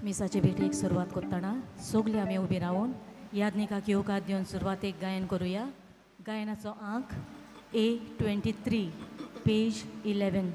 मिसाचे भेटेक सुरवात करतना सगळे आमी उबे रावन याज्ञिकाक येवकार दिवन सुरवातेक गायन करूया. गायनाचो अंक A23 पेज 11.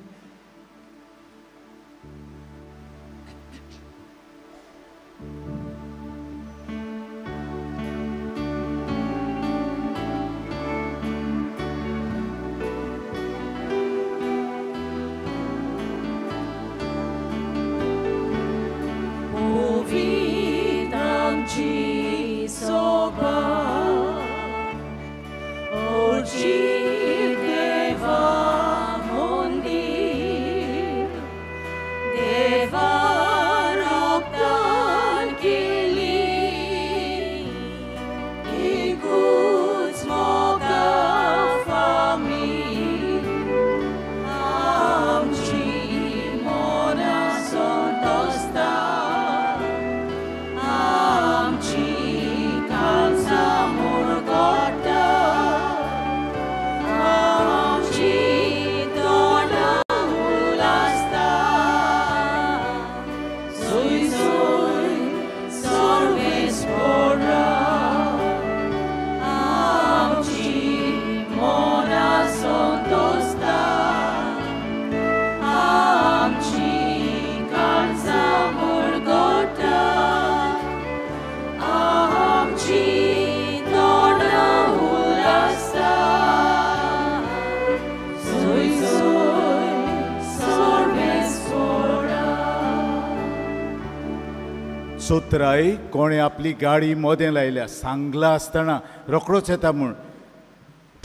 सोत्राय कोणे आपली गाडी मोदें लायल्या सांगला आसतना रोखडोच येता म्हूण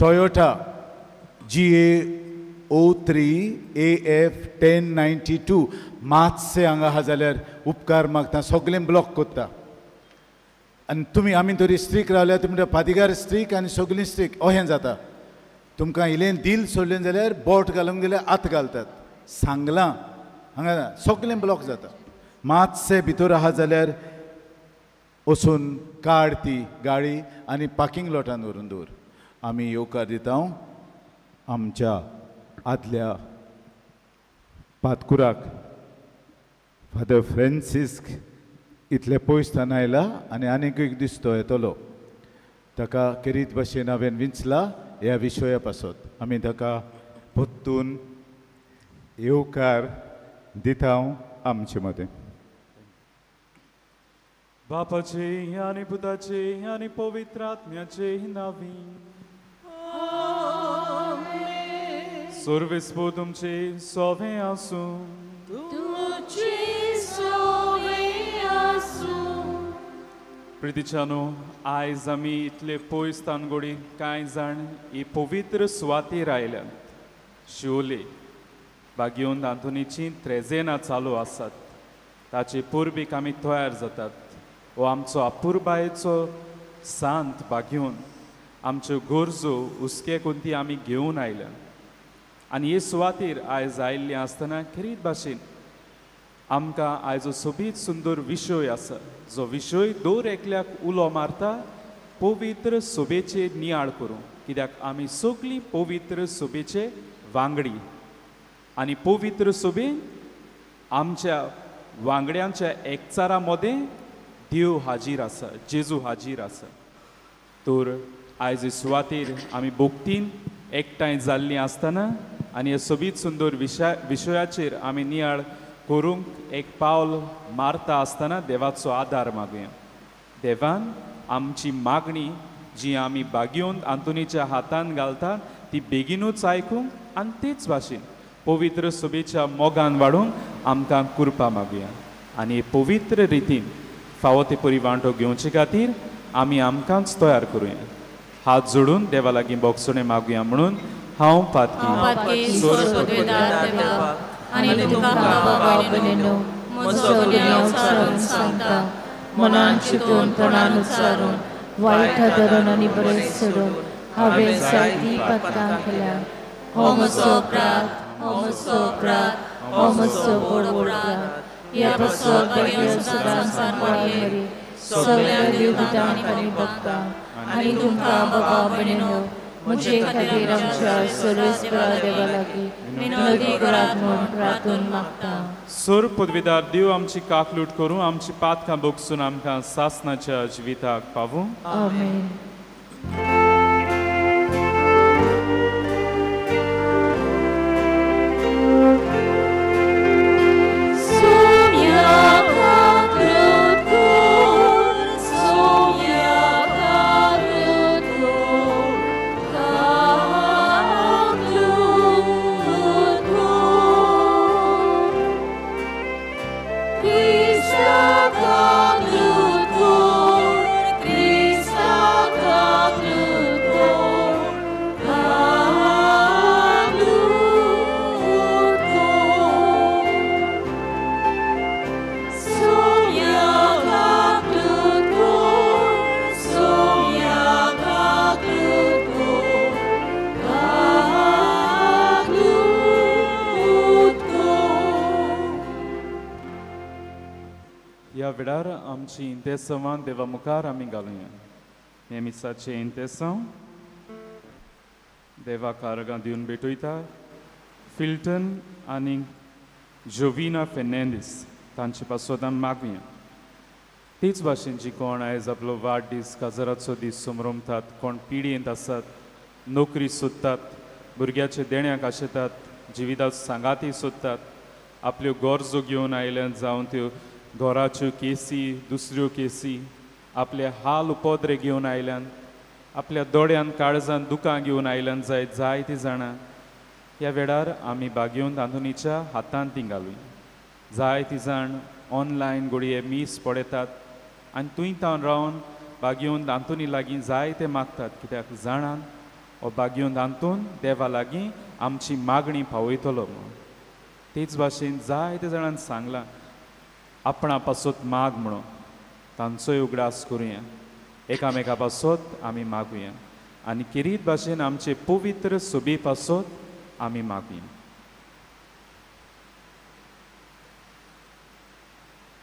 टॉयोटा GA03 AF 1092 मातशें हांगा आहा जाल्यार उपकार मागता सगळें ब्लॉक करता. आनी तुमी आमी तरी स्ट्रीक रावल्यार तुमी फातिगार स्ट्रीक आनी सगळीं स्ट्रीक अशें जाता. तुमकां इलें दिल सोडलें जाल्यार बोट घालूंक गेल्यार आत घालतात. सांगलां हांगा सगळें ब्लॉक जाता. मातशें भितर आहा जाल्यार वचून काड ती गाडी आनी पार्किंग लॉटान व्हरून दवर. आमी येवकार दिता आमच्या आदल्या पातकुराक फादर फ्रांसिस्क इतले पयसतान आयला आनी आनीक एक दीस तो येतलो. ताका केरीत भाशेन हांवें विंचला ह्या विशया पासत. आमी ताका परतून येवकार दिता आमचे मदें. बापाचे आनी पुताचे आनी पवित्र आत्म्याचे नावी. सर्वेस्पो तुमचे सोवे आसूं. प्रितीच्यानो आयज आमी इतले पयस तानगोडी कांय जाण ही पवित्र सुवातेर आयल्यात. शिवोले बागयोन आंतोनीची त्रेजेनां चालू आसात. ताचे पुर्बीक आमी तयार जातात. हो आमचो अपुरबायेचो सांत बागयोन आमच्यो गरजो हुस्के कोणती आमी घेवन आयल्या. आनी हे सुवातेर आयज आयिल्लीं आसतना खरीत भाशेन आमकां आयजो सोबीत सुंदर विशय आसा. जो विशय दर एकल्याक उलो मारता पवित्र सोबेचे नियाळ करूं. कित्याक आमी सगळीं पवित्र सोबेचे वांगडी आनी पवित्र सोबे आमच्या वांगड्यांच्या एकचारा मदें देव हाजीर आसा, जेजू हाजीर आसा. तर आयज सुवातेर आमी भोगतीन एकठांय जाल्लीं आसतना आनी हे सोबीत सुंदर विशयाचेर आमी नियाळ करूंक एक पावल मारता आसतना देवाचो आदार मागुया. देवान आमची मागणी जी आमी बागयोन आंतोनीच्या हातान घालता ती बेगीनूच आयकूंक आनी तेच भाशेन पवित्र सोबेच्या मोगान वाडूंक आमकां कृपा मागुया. आनी हे पवित्र रितीन फावो ते परी वांटो घेवचे खातीर आमी आमकांच तयार करुया. हात जोडून देवा लागीं बोगसणे मागुया म्हणून हांव पातकी मनान चिंतून तोंडान उच्चारून वायट धरून आनी बरें सोडून हांवें जायतीं पथकां केल्या. हो म्हजो अपराध, हो म्हजो अपराध, हो म्हजो व्हड अपराध. ह्या बसोर बगयो सदांच सगळ्या देवदूतांक आनी भक्तांक आनी तुमकां बाबा भयणीनो म्हजे खातीर आमच्या सर्वेस्परा देवा लागीं विनोदी करात म्हूण प्रार्थून मागता. सोर पदवीदार देव आमची काकलूट करूं, आमची पातकां बोगसून आमकां सासणाच्या जिविताक पावूं. आमेन. ह्या वेळार आमची इंतेसवां देवा मुखार आमी घालुया. नेमिसाचे इंतेसव देवा कारगां दिवन भेटयता. फिल्टन आनी जोविना फेर्नांडीस तांचे पासत आमी मागुया. तीच भाशेन जी कोण आयज आपलो वाडदीस काजराचो दीस समरमतात, कोण पिडयेंत आसात, नोकरी सोदतात, भुरग्याचे देण्याक आशेतात, जिवितांत सांगाती सोदतात, आपल्यो गरजो घेवन आयल्यात, जावं त्यो घराच्यो केसी, दुसऱ्यो केसी, आपले हाल उपद्रे घेवन आयल्यान, आपल्या दोळ्यान काळजान दुखां घेवन आयल्यान जायतीं जाणां ह्या वेळार आमी बागेवन तांदुनीच्या हातांत ती घालुया. जायतीं जाण ऑनलायन घडये मीस पडयतात आनी तुंय तावन रावन बागेवन तांतुनी लागीं जायते मागतात, कित्याक जाणान हो बागेवन तांतून देवा लागीं आमची मागणी पावयतलो म्हणून. तेच भाशेन जायते जाणांन सांगलां आपणा पासत माग म्हणून. तांचोय उगडास करुया, एकामेका पासत आमी मागुया आनी किरीत भाशेन आमचे पवित्र सोबी पासत आमी मागुया.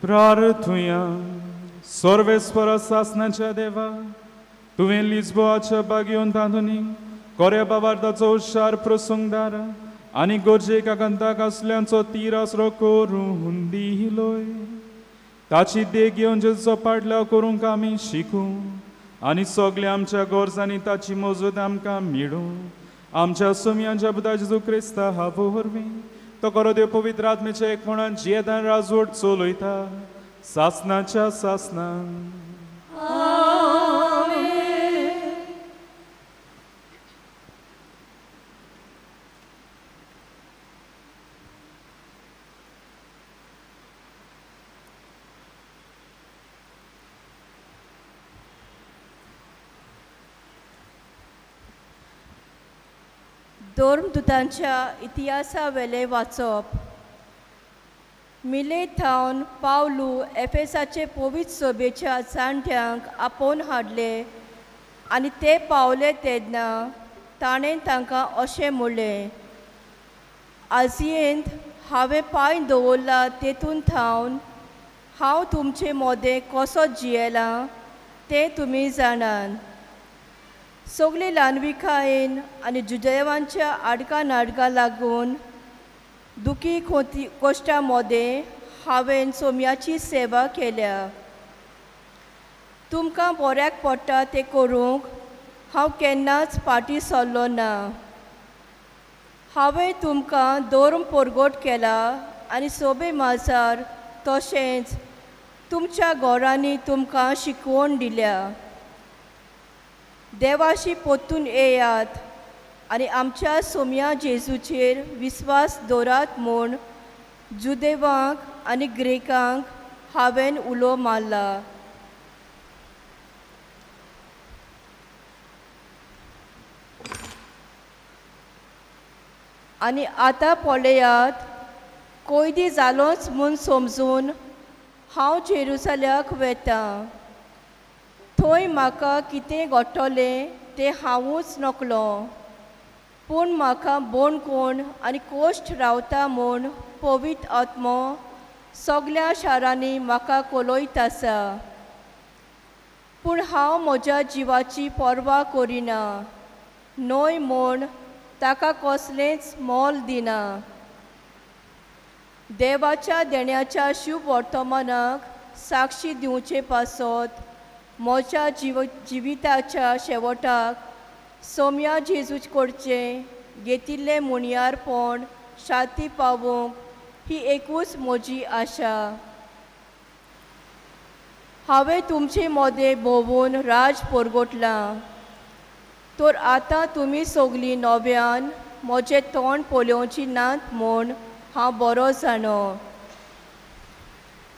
प्रार्थुया. सर्वेस्परा सासणाच्या देवा, तुवें लिजबोआच्या बागेवन तांदुनी कोऱ्या बाबार्दाचो हुशार प्रसंग दारा आनी गोरजेक आगंताक असल्यांचो तीर आसरो करून दिलोय. ताची देख घेवन जेजो पाटलाव करूंक आमी शिकूं आनी सगल्या आमच्या गोरजांनी ताची मजत आमकां मेळूं. आमच्या सुमयांच्या पुता जेजू क्रिस्ता हांव वरवीं तो करो देव पवित्र आत्मेच्या एकपणान जियेदान राजवट चलयता सासणाच्या सासणान. धर्मदुतांच्या इतिहासा वेले वाचप. मिलेत थावन पावलू एफेसाचे पवित्र सभेच्या जाणट्यांक आपोवन हाडले आनी ते पावले तेन्ना ताणें तांकां अशें म्हणलें, आजयेंत हांवें पांय दवरला तेतून थावन हांव तुमचे मोदें कसो जियेलां तें तुमी जाणात. सगळे ल्हानविकायेन आनी जुदेवांच्या आडका नाडका लागून दुखी कोश्टा मोदें हांवें सोम्याची सेवा केल्या. तुमकां बऱ्याक पडटा तें करूंक हांव केन्नाच फाटीं सरलो ना. हांवें तुमकां धर्म परगट केला आनी सोबे माजार तशेंच तुमच्या घरांनी तुमकां शिकवण दिल्या. देवाशी पोत्तून येयात आनी आमच्या सोम्या जेजूचेर विस्वास दवरात म्हूण जुदेवांक आनी ग्रेकांक हांवें उलो मारला. आनी आतां पळयात, कोयदी जालोच म्हूण समजून हांव जेरुसल्याक वेता. थंय म्हाका कितें घडटलें तें हांवूच नकलो, पूण म्हाका बोणकूण आनी कोश्ट रावता म्हूण पवित्र आत्मो सगल्या शारांनी म्हाका कलयत आसा. पूण हांव म्हज्या जिवाची पर्वा करिना, न्हय म्हूण ताका कसलेंच मोल दिना. देवाच्या देण्याच्या शुभ वर्तमानाक साक्षी दिवचे पासत म्हज्या जिविताच्या शेवटाक सोम्या जेजूच कडचे घेतिल्ले मुणयारपण शांती पावूंक ही एकूच म्हजी आशा. हांवें तुमचे मदें भोंवून राज परगटलां, तर आतां तुमी सगलीं नव्यान म्हजें तोंड पळोवची नात म्हूण हांव बरो जाणो.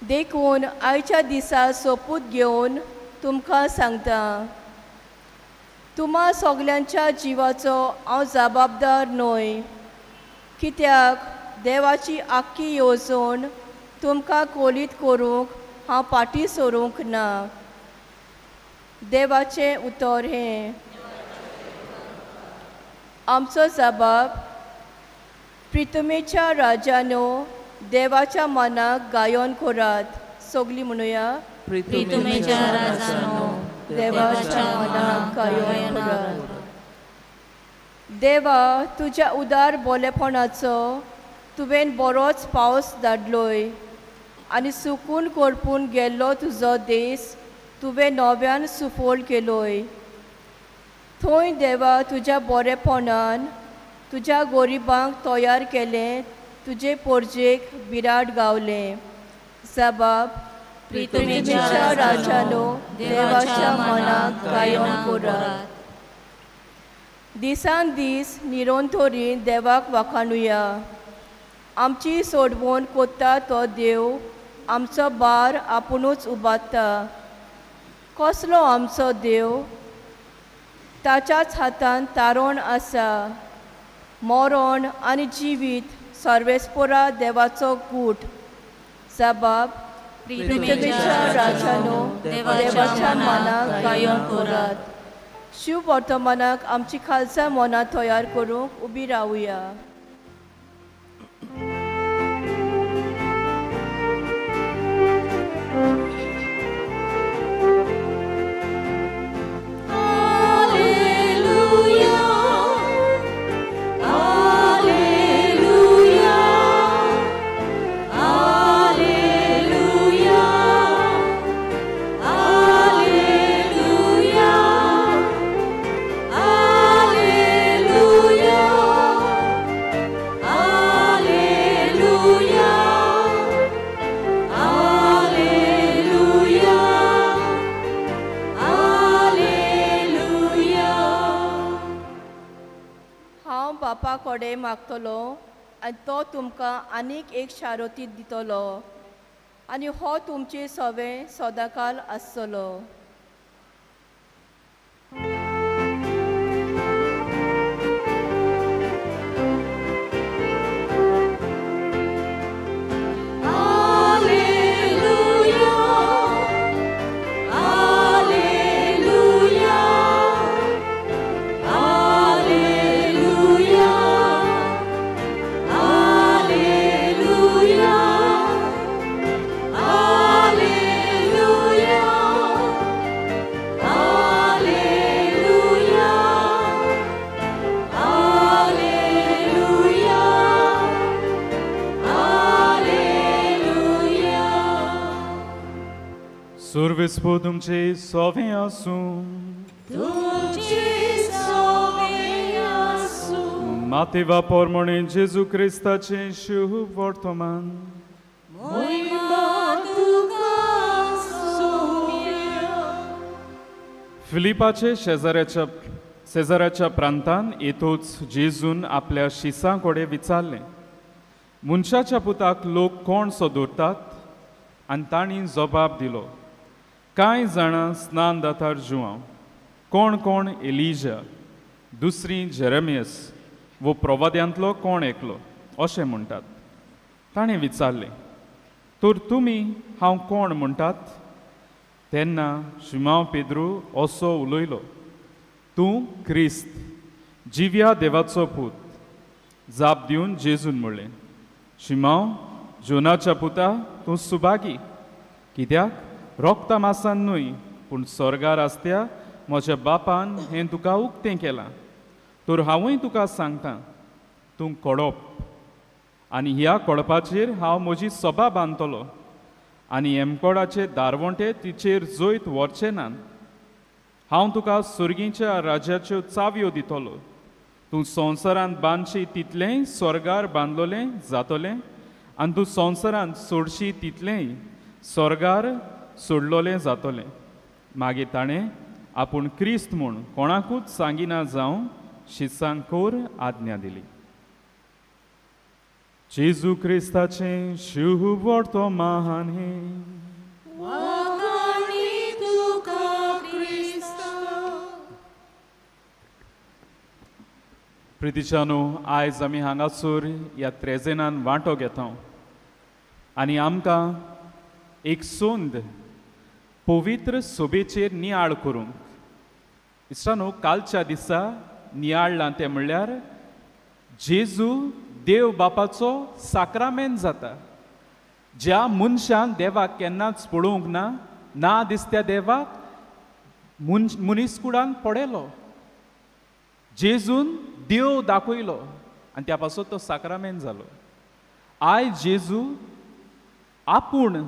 देखून आयच्या दिसा सोपूत घेवन तुमकां सांगता, तुम्हा सगल्यांच्या जिवाचो हांव जबाबदार न्हय, कित्याक देवाची आख्खी येवजण तुमकां कोलीत करूंक हांव फाटीं सरूंक ना. देवाचें उतर हें. आमचो जबाब, प्रितमेच्या राजानो देवाच्या मनाक गायन करात. सगलीं म्हणुया, प्रितमेच्या राजानो देवाच्या मनाक गायन करात. देवा, तुज्या उदार बोलेपणाचो तुवें बरोच पावस धाडलोय आनी सुकून करपून गेल्लो तुजो देस तुवें नव्यान सुफोल केलोय. थंय देवा तुज्या बरेपणान तुज्या गोरिबांक तयार केलें, तुजे पोरजेक बिराड गावलें. जबाब, प्रितमेच्या राजानो देवाच्या मनाक गायन करात. दिसान दीस निरंतरीन देवाक वाखाणुया. आमची सोडवण कोत्ता तो देव आमचो बार आपुणूच उबारता. कसलो आमचो देव? ताच्याच हातान तारण आसा. मरण आनी जिवीत सर्वेस्परा देवाचो गूट. जबाब, प्रितमेच्या राजानो देवाच्या मनाक गायन करात. शुभ वर्तमानाक आमची खालसा मनां तयार करूंक उबी रावुया. बापा कडेन मागतलो आनी तो तुमकां आनीक एक शारोती दितलो आनी हो तुमचे सवें सदांकाल आसतलो. Survispo तुमचे सोवें आसूं. मातेवा पोरमोणे जेजू क्रिस्ताचे शुभ वर्तमान. फिलिपाचे शेजाऱ्याच्या प्रांतान येतूच जेजून आपल्या शिसां कडेन विचारलें, मनशाच्या पुताक लोक कोण सोदुरतात? आनी तांणी जबाब दिलो, कांय जाणां स्नान दातार जुवांव, कोण कोण एलिजा, दुसरी जेरेमियस वो प्रवाद्यांतलो कोण एकलो अशें म्हणटात. ताणें विचारलें, तर तुमी हांव कोण म्हणटात? तेन्ना शिमांव पेद्रू असो उलयलो, तूं क्रिस्त, जिव्या देवाचो पूत. जाप दिवन जेजून म्हणलें, शिमांव, जोनाच्या पुता, तूं सुभागी, कित्याक रोक्ता मासान न्हय पूण स्वर्गार आसत्या म्हज्या बापान हें तुका उक्तें केलां. तर हांवूय तुका सांगता, तूं कोडप आनी ह्या कोडपाचेर हांव म्हजी सभा बांदतलो आनी एमकोडाचे दारवंटे तिचेर जोयत व्हरचे नात. हांव तुका सुर्गीच्या राज्याच्यो चावयो दितलो. तूं संवसारांत बांदशी तितलेंय स्वर्गार बांदलोलें जातलें आनी तूं संवसारांत सोडशी तितलेंय स्वर्गार सोडलोलें जातलें. मागीर ताणें आपूण क्रिस्त म्हूण कोणाकूच सांगिना जावं शिसांक कोर आज्ञा दिली. जेजू क्रिस्ताचें शुभ वर्तमान हे. प्रितीच्यानो, आयज आमी हांगासर ह्या त्रेजेनान वांटो घेता आनी आमकां एक सोंद पवित्र सोबेचेर नियाळ करूंक इश्टानो, कालच्या दिसा नियाळ्ळां तें म्हणल्यार जेजू देव बापाचो साक्रामेंत जाता. ज्या मनशान देवाक केन्नाच पळोवंक ना दिसत्या देवाक मनीसकुडान पडयलो. जेजून देव दाखयलो आनी त्या पासून तो साक्रामेंत जालो. आयज जेजू आपूण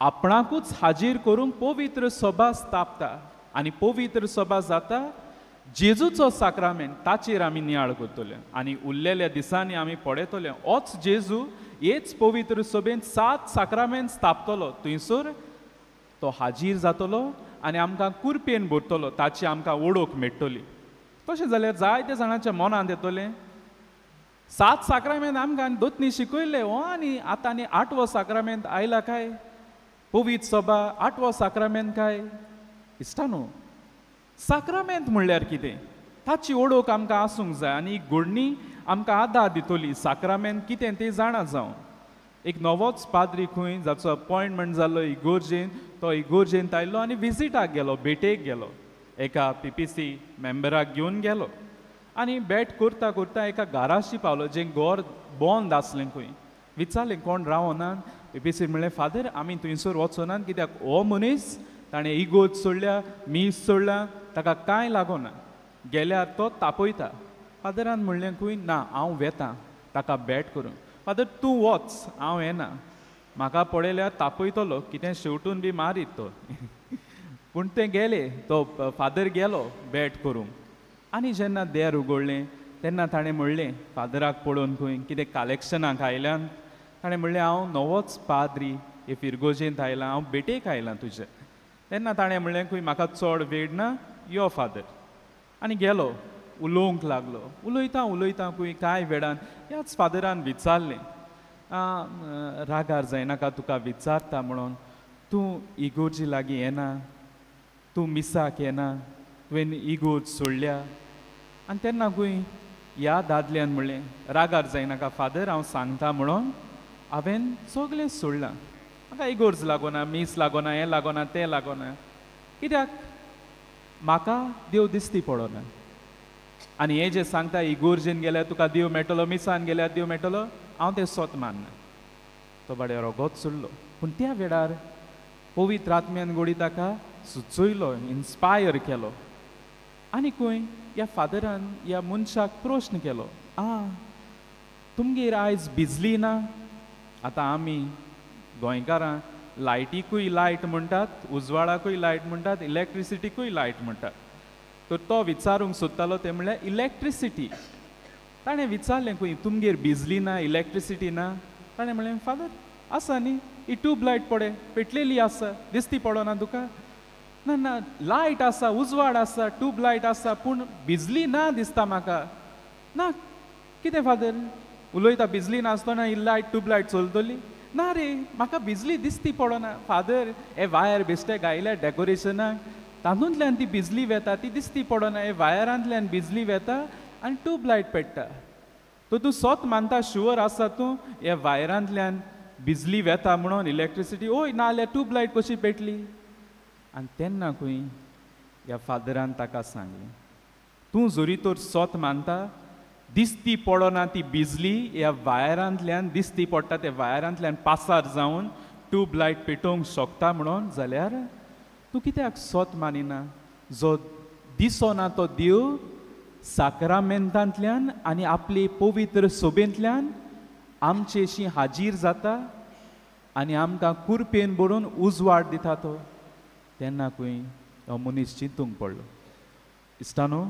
आपणाकूच हाजीर करूंक पवित्र सभा स्थापता आनी पवित्र सभा जाता जेजूचो साक्रामेंट. ताचेर आमी नियाळ करतले आनी उरलेल्या दिसांनी आमी पळयतले होच जेजू हेच पवित्र सभेंत 7 साक्रामेंट स्थापतलो. थंयसर तो हाजीर जातलो आनी आमकां कुरपेन भरतलो. ताची आमकां वळख मेळटली. तशें जाल्यार जायत्या जाणांच्या मनांत येतलें 7 साक्रामेंट आमकां दोतनी शिकयले हो आनी आतां आनी 8वो साक्रामेंट आयला काय? पवित्र सभा 8वो साक्रामेंट काय? इश्टानो, साक्रामेंत म्हणल्यार कितें? ताची ओळख आमकां आसूंक जाय आनी घडणी आमकां आदार दितली. साक्रामेंत कितें तें जाणा जावं. एक नवोच पाद्री खंय जाचो अपॉयंटमेंट जालो इगोर्जेन, तो इगोर्जेंत आयलो आनी विजिटाक गेलो, भेटेक गेलो. एका PPC मेंबराक घेवन गेलो आनी भेट करता करता एका घराशी पावलो जें घर बंद आसलें. खंय विचारलें कोण रावनात. PPC म्हणलें फादर आमी थंयसर वचनात कित्याक हो मनीस ताणें इगोज सोडल्या, मीस सोडला, ताका कांय लागोना. गेल्यार तो तापयता. फादरान म्हणलें खंय ना हांव वेतां ताका भेट करूंक. फादर तूं वच, हांव येना. म्हाका पळयल्यार तापयतलो, कितें शेवटून बी मारीत तो. पूण ते गेले. तो फादर गेलो भेट करूंक आनी जेन्ना देर उगडलें तेन्ना ताणें म्हणलें फादराक पळोवन खंय कितें कलेक्शनाक आयल्यान. ताणें म्हणलें हांव नवोच पाद्री हे फिरगोजेंत आयलां, हांव भेटेक आयलां तुजे. तेन्ना ताणें म्हणलें खंय म्हाका चड वेळ ना, यो फादर. आनी गेलो. उलोवंक लागलो. उलयतां खंय कांय वेळान ह्याच फादरान विचारलें रागार जायनाका तुका विचारता म्हणून, तूं इगोर्जी लागीं येना, तूं मिसाक येना, तुवें इगोर्ज सोडल्या. आनी तेन्ना खंय ह्या दादल्यान म्हणलें रागार जायनाका फादर, हांव सांगता म्हणून हांवें सगळें सोडलां. म्हाका इगोर्ज लागोना, मीस लागोना, हें लागोना, तें लागोना. कित्याक म्हाका देव दिसती पडोना. आनी हें जें सांगता इगोर्जेन गेल्यार तुका देव मेळटलो, मिसान गेल्यार देव मेळटलो, हांव तें स्वत मानना. तो बाबड्या रोगोच सोडलो. पूण त्या वेळार पवित्र आत्म्यान घोडी ताका सुचयलो, इन्स्पायर केलो. आनी खंय ह्या फादरान ह्या मनशाक प्रश्न केलो, तुमगेर आयज बिजली ना? आतां आमी गोंयकारां लायटीकूय लायट म्हणटात, उजवाडाकूय लायट म्हणटात, इलेक्ट्रिसिटीकूय लायट म्हणटात. तर तो विचारूंक सोदतालो तें म्हणल्यार इलेक्ट्रिसिटी. ताणें विचारलें खंय तुमगेर बिजली ना, इलेक्ट्रिसिटी ना? ताणें म्हणलें फादर आसा न्ही, ही ट्यूबलायट पळय पेटलेली आसा, दिसती पडोना तुका? ना ना, लायट आसा, उजवाड आसा, ट्यूबलायट आसा, पूण बिजली ना दिसता म्हाका. ना कितें फादर उलयता, बिजली नासतना ही लायट ट्यूबलायट चलतली? ना रे, म्हाका बिजली दिसती पडोना. फादर हे वायर बेश्टे घायल्या डेकोरेशनाक, तातूंतल्यान ती बिजली वेता, ती दिसती पडोना. हे वायरांतल्यान बिजली वेता आनी ट्यूबलायट पेट्टा. तो तूं स्वत मानता, शुअर आसा तूं हे वायरांतल्यान बिजली वेता म्हणून इलेक्ट्रिसिटी? ओय, नाल्यार ट्यूबलायट कशी पेटली? आनी तेन्ना खंय ह्या फादरान ताका सांगलें, तूं जोरी तर स्वत मानता दिसती पडोना ती बिजली ह्या वायरांतल्यान दिसती पडटा, त्या वायरांतल्यान पासार जावन ट्यूबलायट पेटोवंक शकता म्हणून, जाल्यार तूं कित्याक स्वत मानिना? जो दिसोना तो देव साक्रामेंतांतल्यान आनी आपली पवित्र सोबेंतल्यान आमची अशी हाजीर जाता आनी आमकां कुरपेन बरोवन उजवाड दिता तो, तेन्नाकूय हो मनीस चिंतूंक पडलो. इश्टानो,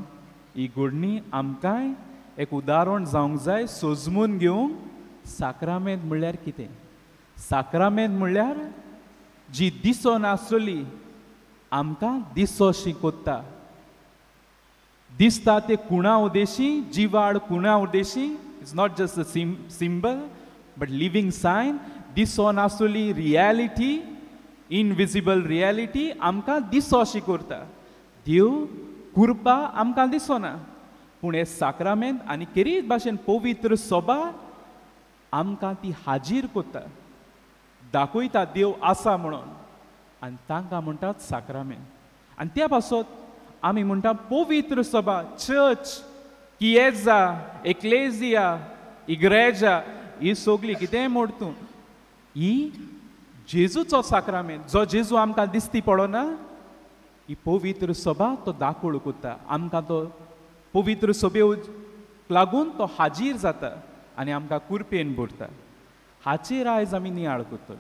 ही घडणी आमकांय एक उदाहरण जावंक जाय, सोजमून घेवंक. साक्रामेंत म्हणल्यार कितें? साक्रामेंत म्हणल्यार जी दिसो नासली आमकां दिसोशी कोत्ता. दिसता ते कुणा उदेशी, जिवाड कुणा उदेशी. It's not just a symbol but living sign. दिसो नासली रियलिटी, इनविजिबल रियलिटी आमकां दिसोशी करता. देव कृपा आमकां दिसना, पूण हे साक्रामेंत आनी केरीत भाशेन पवित्र सोबा आमकां ती हाजीर कोत्ता, दाखयता देव आसा म्हणून, आनी तांकां म्हणटात साक्रामेंत. आनी त्या पासत आमी म्हणटा पवित्र सभा, चर्च, किएजा, एक्लेजिया, इग्रेजा, ही सगळी कितेंय म्हण तूं, ही जेजूचो साक्रामेंत, जो जेजू आमकां दिसती पडना, ही पवित्र सभा तो दाखोळ कोत्ता. आमकां तो पवित्र सभेक लागून तो हाजीर जाता आनी आमकां कुरपेन भरता. हाचेर आयज आमी नियाळ करतलो.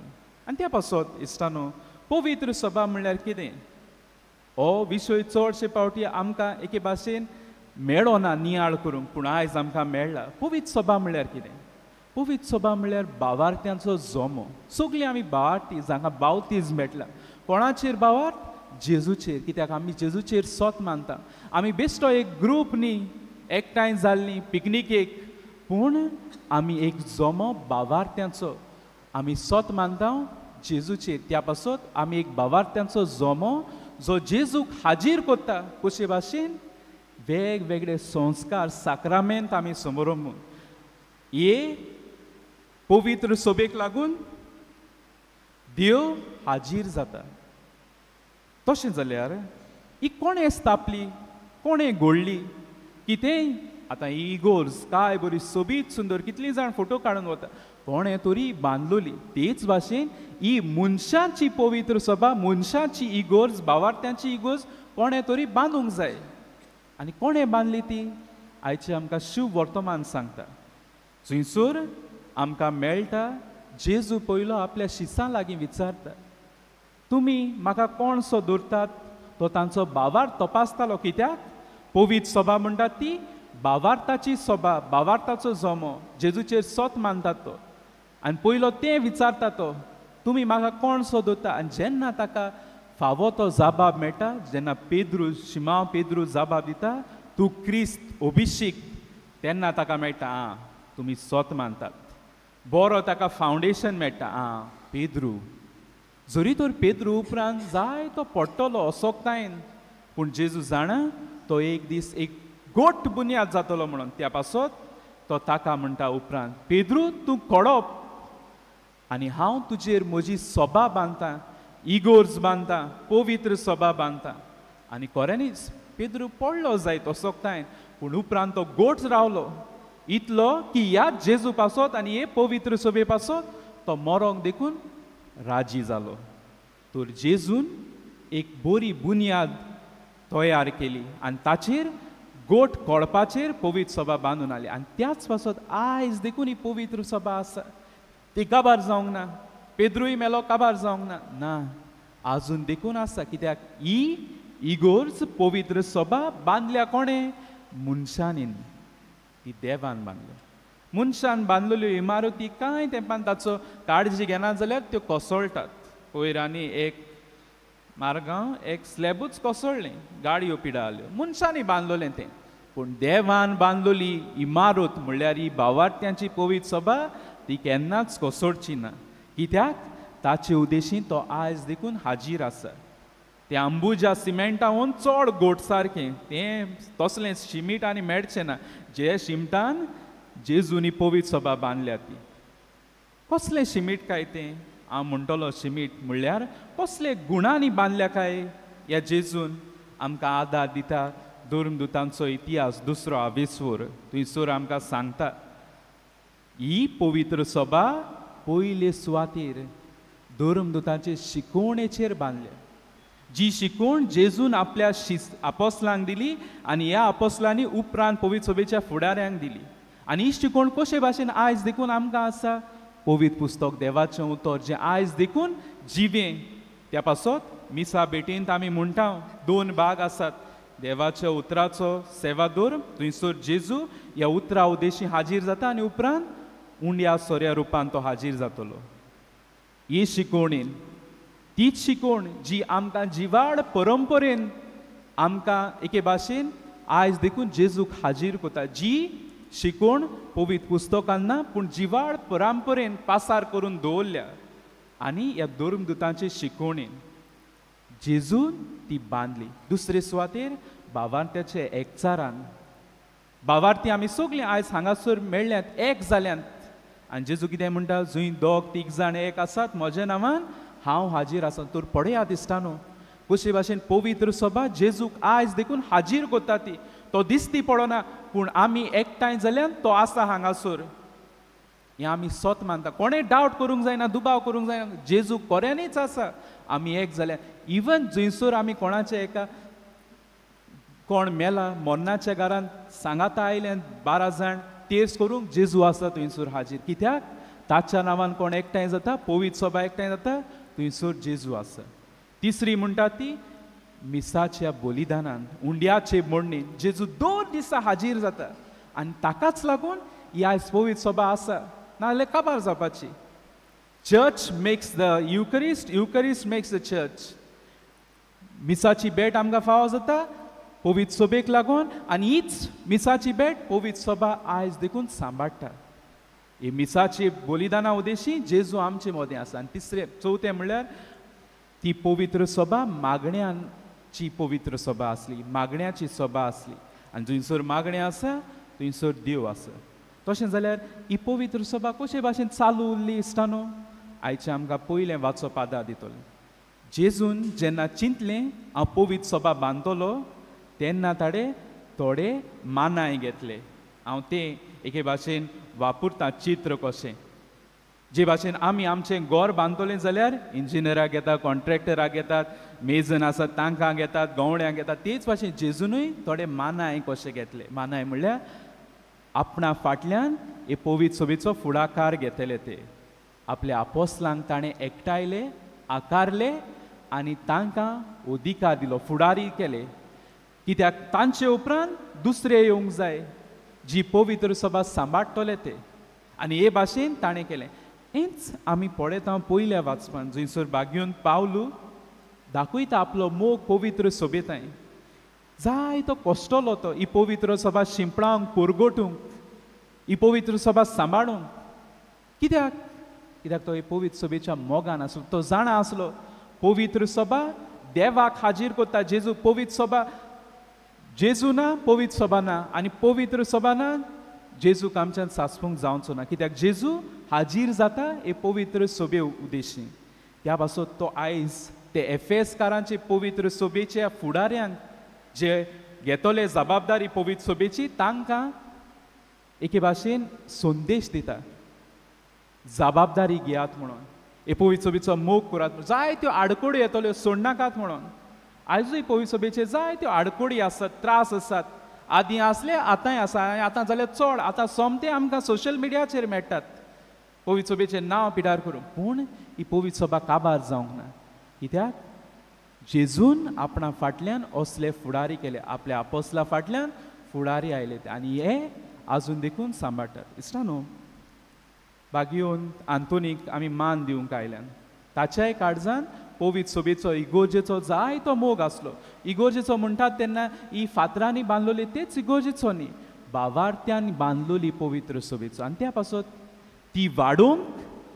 आनी त्या पासत इश्टानो, पवित्र सभा म्हणल्यार कितें? हो विशय चडशे फावटी आमकां एके भाशेन मेळ्ळो ना नियाळ करूंक, पूण आयज आमकां मेळ्ळा. पवित्र सभा म्हणल्यार कितें? पवित्र सभा म्हणल्यार भावार्थ्यांचो जोमो. सगळीं आमी भावार्थी जांकां बावतीज मेळटला. कोणाचेर भावार्थ? जेजूचेर. कित्याक आमी जेजूचेर सोत मानता. आमी बेश्टो एक ग्रूप न्ही, एकठांय जाल्लीं पिकनिकेक, पूण आमी एक जोमो भावार्थ्यांचो आमी सोत मानता जेजूचेर. त्या पासत आमी एक भावार्थ्यांचो जोमो जो जेजूक हाजीर कोत्ता. कशे भाशेन? वेगवेगळे संस्कार, साक्रामेंत आमी समोरून हे पवित्र सभेक लागून देव हाजीर जाता. तशें जाल्यार ही कोणें स्थापली, कोणें घडली, कितेंय आतां इगोर्ज काय बरी सोबीत सुंदर, कितलीं जाण फोटो काडून वता, कोणें तरी बांदलोली. तेच भाशेन ही मनशांची पवित्र सभा, मनशांची इगोर्ज, भावार्थ्यांची इगोर्ज कोणें तरी बांदूंक जाय. आनी कोणें बांदली ती? आयचें आमकां शुभ वर्तमान सांगता. थंयसर आमकां मेळटा जेजू पयलो आपल्या शिसां लागीं विचारता, तुमी म्हाका कोण सो धरतात? तो तांचो भावार्थ तपासतालो. कित्याक? पवित्र सभा म्हणटात ती भावार्थाची सभा, भावार्थाचो जोमो, जेजूचेर सोत मानतात तो. आनी पयलो तें विचारता तो, तुमी म्हाका कोण सो धरता? आनी जेन्ना ताका फावो तो जाबाब मेळटा, जेन्ना पेद्रू, शिमांव पेद्रू जाबाब दिता, तूं क्रिस्त अभिषेक, तेन्ना ताका मेळटा आं तुमी सोत मानतात. बरो ताका फावंडेशन मेळटा, आं पेद्रू. जरी तर पेद्रू उपरांत जाय तो पडटलो असोकतायेन, पूण जेजू जाणा तो एक दीस एक गोठ बुन्याद जातलो म्हणून. त्या पासत तो ताका म्हणटा उपरांत, पेद्रू तूं कडप आनी हांव तुजेर म्हजी सभा बांदतां, इगोर्ज बांदतां, पवित्र सभा बांदतां. आनी खऱ्यांनीच पेद्रू पडलो जाय तो सोकतायेन, पूण उपरांत तो गोठ रावलो इतलो की ह्याच जेजू पासत आनी हे पवित्र सभे पासत तो मरोंक देखून राजी जालो. तर जेजून एक बरी बुन्याद तयार केली आनी ताचेर गोठ कोळपाचेर पवित्र सभा बांदून हाडली. आनी त्याच पासत आयज देखून ही पवित्र सभा आसा. ती काबार जावंक ना. पेद्रूय मेलो काबार जावंक ना. ना, आजून देखून आसा. कित्याक ही इगोर्ज पवित्र सभा बांदल्या कोणें? मनशांनी. ती देवान बांदल्या. मनशान बांदलेल्यो इमारती कांय तेंपान ताचो काळजी घेना जाल्यार त्यो कोसळटात. पयरांनी एक मारगांव एक स्लॅबूच कोसळ्ळें, गाडयो पिडाल्यो. मनशांनी बांदलोलें तें. पूण देवान बांदलोली इमारत म्हणल्यार ही भावार्थ्यांची पवित्र सभा ती केन्नाच कोसळची ना. कित्याक? ताचे उद्देशी तो आयज देखून हाजीर आसा. तें अंबुजा सिमेंटावन चड गोठ सारकें, तें तसलें शिमीट आनी मेळचें ना. जे शिमटान जेजूनी पवित्र सभा बांदल्या ती. कसलें शिमीट काय तें? हांव म्हणटलो शिमीट म्हणल्यार कसले गुणांनी बांदल्या काय ह्या जेजून आमकां आदार दिता. धर्मदुतांचो इतिहास 2 विस्वर थंयसर आमकां सांगता ही पवित्र सभा पयले सुवातेर धर्मदुतांचे शिकवणेचेर बांदल्या. जी शिकवण जेजून आपल्या आपोस्लांक दिली आनी ह्या आपोस्लांनी उपरांत पवित्र सभेच्या फुडाऱ्यांक दिली. आनी ही शिकवण कशे भाशेन आयज देखून आमकां आसा. पवित्र पुस्तक देवाचें उतर जें आयज देखून जिवें. त्या पासत मिसा बेटींत आमी म्हणटा 2 भाग आसात. देवाच्या उतराचो सेवादोर थंयसर जेजू ह्या उतरा उद्देशी हाजीर जाता आनी उपरांत उंड्या सोऱ्या रुपान तो हाजीर जातलो. ही शिकवणेन तीच शिकवण जी आमकां जिवाड परंपरेन आमकां एके भाशेन आयज देखून जेजूक हाजीर करता. जी शिकवण पवित्र पुस्तकान ना पूण जिवाड परंपरेन पासार करून दवरल्या. आनी ह्या धर्मदुतांचे शिकवणेन जेजून ती बांदली. दुसरे सुवातेर भावार्थ्याचे एकचारान भावार्थी आमी सगळीं आयज हांगासर मेळ्ळ्यांत, एक जाल्यांत. आनी जेजू कितें म्हणटा, जंय 2-3 जाण एक आसात म्हज्या नांवान हांव हाजीर आसा. तर पळया दिसता न्हू कशे भाशेन पवित्र सभा जेजूक आयज देखून हाजीर करता. ती तो दिसती पडना पूण आमी एकठांय जाल्यान तो आसा हांगासर. हें आमी सोत मानता. कोणें डावट करूंक जायना, दुबाव करूंक जायना. जेजू खऱ्यांनीच आसा. आमी एक जाल्यार इवन जंयसर आमी कोणाचे एका कोण मेला मोन्नाच्या घरान सांगाता आयल्यान 12 जाण तेर्स करूंक जेजू आसा थंयसर हाजीर. कित्याक ताच्या नांवान कोण एकठांय जाता, पवित्र सभा एकठांय जाता, थंयसर जेजू आसा. तिसरी म्हणटा ती मिसाच्या बलिदानान उंड्याचे मोडणीन जेजू 2 दिसा हाजीर जाता. आनी ताकाच लागून ही आयज पवित्र सभा आसा. नाजाल्यार काबार जावपाची. Church makes the Eucharist, Eucharist makes the church. मिसाची भेट आमकां फावो जाता पवित्र सभेक लागून आनी हीच मिसाची भेट पवित्र सभा आयज देखून सांबाळटा. ही मिसाची बलिदाना उद्देशी जेजू आमचे मदें आसा. आनी चवथें म्हणल्यार ती पवित्र सभा मागण्यांची पवित्र सभा आसली, मागण्याची सभा आसली. आनी जंयसर मागणें आसा थंयसर देव आसा. तशें जाल्यार ही पवित्र सभा कशे भाशेन चालू उरली दिसता न्हू. आयचें आमकां पयलें वाचप आदार दितलें. जेजून जेन्ना चिंतलें हांव पवित्र सभा बांदतलो तेन्ना ताणें थोडे मानाय घेतले. हांव तें एके भाशेन वापरता चित्र कशें. जे भाशेन आमी आमचें घर बांदतलें जाल्यार इंजिनियराक घेतात, कॉन्ट्रॅक्टराक घेतात, मेजन आसात तांकां घेतात, गवंड्यांक घेतात. तेच भाशेन जेजूनय थोडे मानाय कशे घेतले. मानाय म्हणल्यार आपणा फाटल्यान हे पवित्र सभेचो फुडाकार घेतले. ते आपल्या आपोस्लांक ताणें एकठायले, आकारले आनी तांकां अधिकार दिलो, फुडारी केले. कित्याक तांचे उपरांत दुसरे येवंक जाय जी पवित्र सभा सांबाळटले ते. आनी हे भाशेन ताणें केलें. हेंच आमी पळयता पयल्या वाचपान जंयसर बागेवन पावलू दाखयता आपलो मोग पवित्र सभेताय. जाय तो कश्टलो तो ही पवित्र सभा शिंपणावंक, पुरगोटूंक, ही पवित्र सभा सांबाळूंक. कित्याक कित्याक तो हे पवित्र सभेच्या मोगान आसलो. तो जाणा आसलो पवित्र सभा देवाक हाजीर करता. जेजू पवित्र सभा जेजू ना, पवित्र सभा ना. आनी पवित्र सभा ना जेजूक आमच्यान सासपूंक जावचो ना. कित्याक जेजू हाजीर जाता हे पवित्र सभे उद्देशी. ह्या पासत तो आयज ते एफेसकारांचे पवित्र सभेच्या फुडाऱ्यांक जे घेतले जबाबदारी पवित्र सभेची तांकां एके भाशेन संदेश दिता. जबाबदारी घेयात म्हणून, हे पवित्र सभेचो मोग करात. जायत्यो आडकोडी येतल्यो सोडनाकात म्हणून. आयजूय पवित्र सभेचे जायत्यो आडकोडी आसात, त्रास आसात. आदीं आसले, आतांय आसा. आतां जाल्यार चड. आतां सोमते आमकां सोशल मिडियाचेर मेळटात पवित्र सभेचें नांव पिड्यार करून. पूण ही पवित्र सभा काबार जावंक ना. कित्याक जेजून आपणा फाटल्यान असले फुडारी केले. आपल्या आपोस्ला फाटल्यान फुडारी आयले आनी हे आजून देखून सांबाळटात. दिसता न्हू बागेवन आंतोनीक आमी मान दिवंक आयल्यान. ताच्याय काळजान पवित्र सभेचो इगोर्जेचो जायतो मोग आसलो. इगोर्जेचो म्हणटात तेन्ना ही फातरांनी बांदलोली तेच इगोर्जेचो न्ही, भावार्थ्यान बांदलोली पवित्र सभेचो. आनी त्या पासत ती वाडोवंक,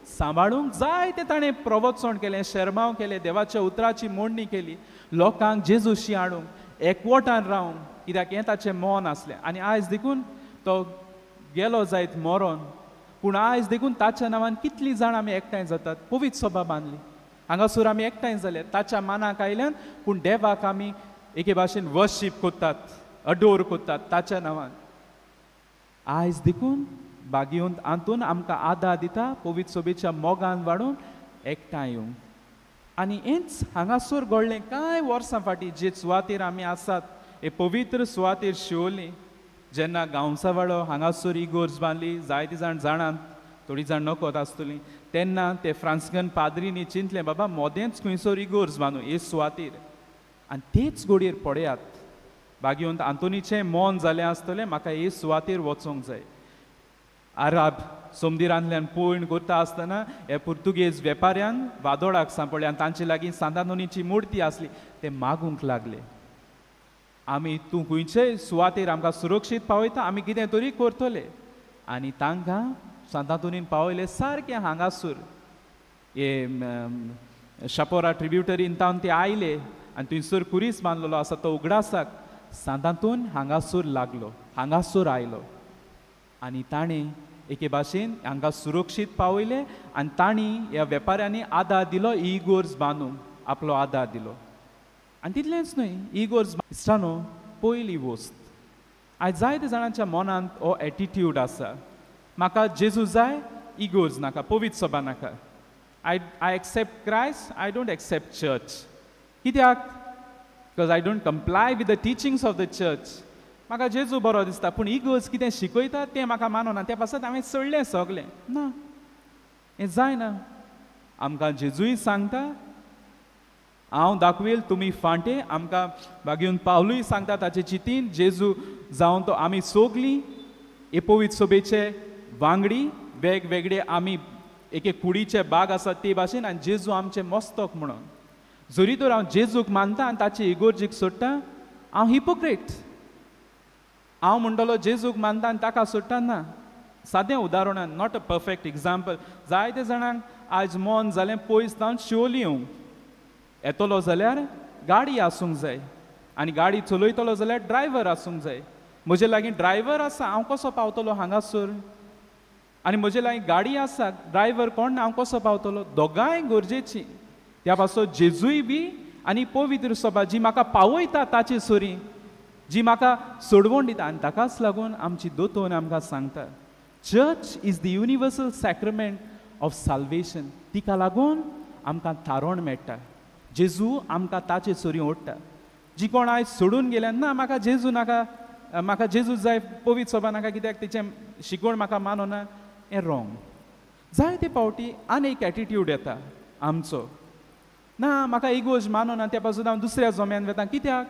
सांबाळूंक जायते ताणें प्रवचन केलें, शर्माव केले, देवाच्या उतराची मोडणी केली, लोकांक जेजूशी हाडूंक, एकवटान रावंक. कित्याक हें ताचें मोन आसलें. आनी आयज देखून तो गेलो जायत मरोन, पूण आयज देखून ताच्या नांवान कितलीं जाण आमी एकठांय जातात. पवित्र सभा बांदली, हांगासर आमी एकठांय जाले ताच्या मानाक आयल्यान. पूण देवाक आमी एके भाशेन वर्शीप करतात, अडोर करतात ताच्या नांवान. आयज देखून बागेवन आंतून आमकां आदार दिता पवित्र सभेच्या मोगान वाडून एकठांय येवंक. आनी हेंच हांगासर घडलें कांय वर्सां फाटीं जे सुवातेर आमी आसात हे पवित्र सुवातेर शिवोली जेन्ना गांवसावाडो हांगासर इगोर्ज बांदली जायतीं जाण जाणात थोडीं जाण नकळत आसतलीं तेन्ना ते फ्रांसिकन पाद्रींनी चिंतलें बाबा मोदेंच खंयसर इगोर्ज बांदूं हे सुवातेर आनी तेच घोडयेर पळयात भाग्यवंत आंतोनीचें मन जालें आसतलें म्हाका हे सुवातेर वचोंक जाय आराब सोमदिरांतल्यान पयण करता आसतना हे पुर्तुगेज वेपाऱ्यांक वादोळाक सांपडले आनी तांचे लागीं सांत आंतोनीची मुर्ती आसली ते मागूंक लागले आमी तूं खंयचेय सुवातेर आमकां सुरक्षीत पावयता आमी कितें तरी करतले आनी तांकां सांत आंतोनीन पावयले सारकें हांगासर हे शापोरा ट्रिब्युटरीन तावन ते आयले आनी थंयसर कुरीस बांदलेलो आसा तो उगडासाक सांत आंतोन हांगासर लागलो हांगासर आयलो आनी ताणें एके भाशेन हांकां सुरक्षीत पावयले आनी तांणी ह्या वेपाऱ्यांनी आदार दिलो इगोर्ज बांदूंक आपलो आदार दिलो आनी तितलेंच न्हय इगोर्ज इश्टानो पयली वस्त आयज जायत्या जाणांच्या मनांत हो एटिट्यूड आसा म्हाका जेजू जाय इगोर्ज नाका पवित्र सभा नाका I accept Christ I don't accept church कित्याक because I don't comply with the teachings of the church म्हाका जेजू बरो दिसता पूण इगोर्ज कितें शिकयता तें म्हाका मानना त्या पासत हांवें सोडलें सगलें ना हें जायना आमकां जेजूय सांगता हांव दाखवेल तुमी फांटे आमकां भाग्यवंत पावलूय सांगता ताचे चितीन जेजू जावन तो आमी सोगलीं हे पवित्र सभेचे वांगडी वेगवेगळे आमी एके कुडीचे बाग आसात ते भाशेन आनी जेजू आमचें मस्तक म्हणून जरी तर हांव जेजूक मानता आनी ताचे इगोर्जेक सोडटा हांव हिपोक्रेट हांव म्हणटलो जेजूक मानता आनी ताका सोडटा ना सादें उदाहरण नॉट अ परफेक्ट एग्जाम्पल जायते जाणांक आयज मन जालें पयस जावन शिवोली येवंक येतलो जाल्यार गाडी आसूंक जाय आनी गाडी चलयतलो जाल्यार ड्रायव्हर आसूंक जाय म्हजे लागीं ड्रायव्हर आसा हांव कसो पावतलो हांगासर आनी म्हजे लागीं गाडी आसा ड्रायव्हर कोण ना हांव कसो पावतलो दोगांय गरजेची त्या पासत जेजूय बी आनी पवित्र सभा जी म्हाका पावयता ताचे सोरी जी म्हाका सोडवण दिता आनी ताकाच लागून आमची दोतोन आमकां सांगता church is the universal sacrament of salvation तिका लागून आमकां थारोण मेळटा जेजू आमकां ताचे सोरी ओडटा जी कोण आयज सोडून गेल्या ना म्हाका जेजू नाका म्हाका जेजू जाय पवित्र सभा नाका कित्याक तेचें शिकवण म्हाका मानना हें रॉंग जायते फावटी आनी एक एटिट्यूड येता आमचो ना म्हाका इगोज मानना त्या पासून हांव दुसऱ्या जोम्यान वेता कित्याक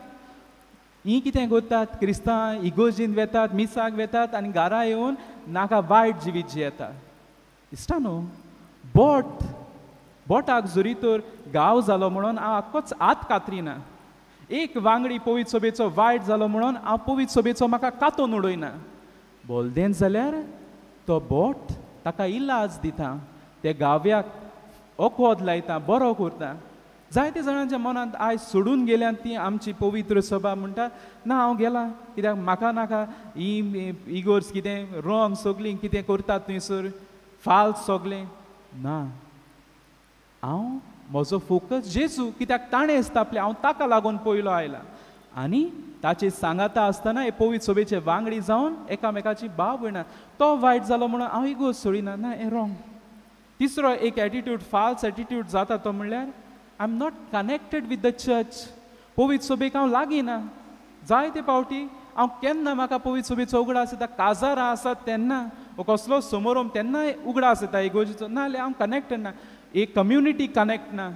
ही कितें करतात क्रिस्तांव इगोजीन वेतात मिसाक वेतात आनी घरा येवन नाका वायट जिवीत जियेता इश्टानो बोटाक जरी तर गांव जालो म्हणून हांव आख्खोच हात कातरिना एक वांगडी पवित्र सभेचो वायट जालो म्हणून हांव पवित्र सभेचो म्हाका कातोन उडयना बोलदेन जाल्यार तो बोट ताका इलाज दिता ते गाव्याक ओकोद लायता बरो करता जायते जाणांच्या मनांत आयज सोडून गेल्यात ती आमची पवित्र सभा म्हणटा ना हांव गेला कित्याक म्हाका नाका ही इगोर्ज कितें रॉंग सगलीं कितें करतात थंयसर फाल्स सगलें ना हांव म्हजो फोकस जेजू कित्याक ताणें स्थापलें हांव ताका लागून पयलो आयला आनी ताचे सांगाता आसतना हे पवित्र सभेचे वांगडी जावन एकामेकाची भाव भयणा तो वायट जालो म्हणून हांव इगोर्ज सोडिना ना हें रॉंग तिसरो एक एटिट्यूड फाल्स एटिट्यूड जाता तो म्हणल्यार I am not connected with the church पवित्र सभेक हांव लागीं ना जायते फावटी हांव केन्ना म्हाका पवित्र सभेचो उगडास येता काजारां आसात तेन्ना कसलो समारोप तेन्ना उगडास येता इगोर्जीचो ना जाल्यार हांव कनेक्टेड ना एक कम्युनिटी कनेक्ट ना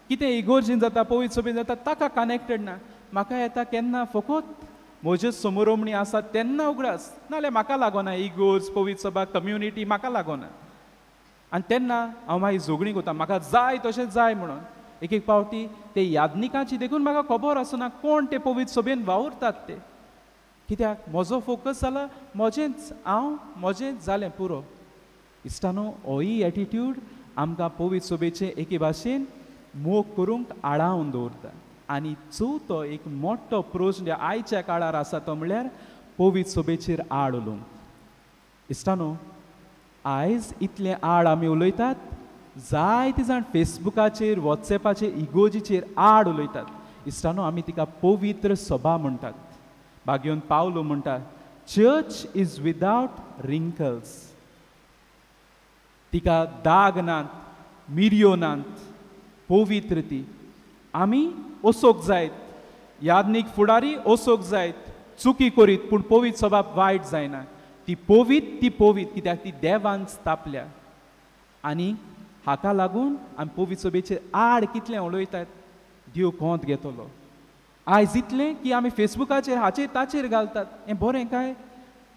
कितें इगोर्जीन जाता पवित्र सभेन जाता ताका कनेक्टेड ना म्हाका येता केन्ना फकत म्हज्यो समारोपणी आसात तेन्ना उगडास नाजाल्यार म्हाका लागोना इगोर्ज पवित्र सभा कम्युनिटी म्हाका लागोना आनी तेन्ना हांव मागीर झगडीं करता म्हाका जाय तशें जाय म्हणून एक एक फावटी ते यादनिकांची देखून म्हाका खबर आसना कोण ते पवित्र सभेन वावुरतात ते कित्याक म्हजो फोकस जाला म्हजेंच हांव म्हजेंच जालें पुरो इश्टानो होय एटिट्यूड आमकां पवित्र सभेचे एके भाशेन मोग करूंक आडावन दवरता आनी चवथो एक मोठो प्रश्न आयच्या काळार आसा तो म्हणल्यार पवित्र सभेचेर आड उलोवंक इश्टानो आयज इतलें आड आमी उलयतात जायते जाण फेसबुकाचेर वॉट्सॅपाचेर इगोजीचेर आड उलयतात इश्टानो आमी तिका पवित्र सभा म्हणटात भाग्यवंत पावलो म्हणटा चर्च इज विदाउट रिंकल्स तिका दाग नात मिरयो नात पवित्र ती आमी ओसोक जायत यादनीक फुडारी ओसोक जायत चुकी करीत पूण पवित्र स्वभाव वायट जायना ती पवित्र कित्याक ती देवान स्थापल्या आनी हाका लागून आमी पवित्र सभेचेर आड कितलें उलयतात देव कोंत घेतलो आयज इतलें की आमी फेसबुकाचेर हाचेर ताचेर घालतात हें बरें काय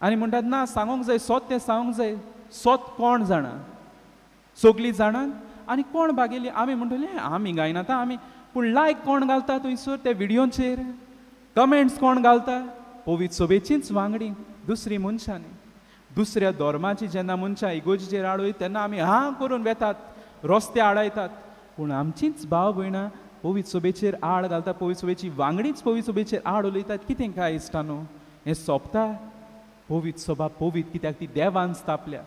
आनी म्हणटात ना सांगूंक जाय सोत तें सांगूंक जाय सोत कोण जाणा सगलीं जाणात आनी कोण बागेली आमी म्हणटले आमी गायनाता आमी पूण लायक कोण घालता थंयसर त्या व्हिडिओचेर कमेंट्स कोण घालता पवित्र सभेचींच वांगडी दुसरी मनशांनी दुसऱ्या धर्माची जेन्ना मनशां इगोजीचेर आडयत तेन्ना आमी हां करून वेतात रस्ते आडायतात पूण आमचींच भाव भयणां पवित्र सभेचेर आड घालता पवित्र सभेची वांगडीच पवित्र सभेचेर आड उलयतात कितें काय इश्टानो हें सोंपता पवित्र सभा पवित्र कित्याक ती देवान स्थापल्या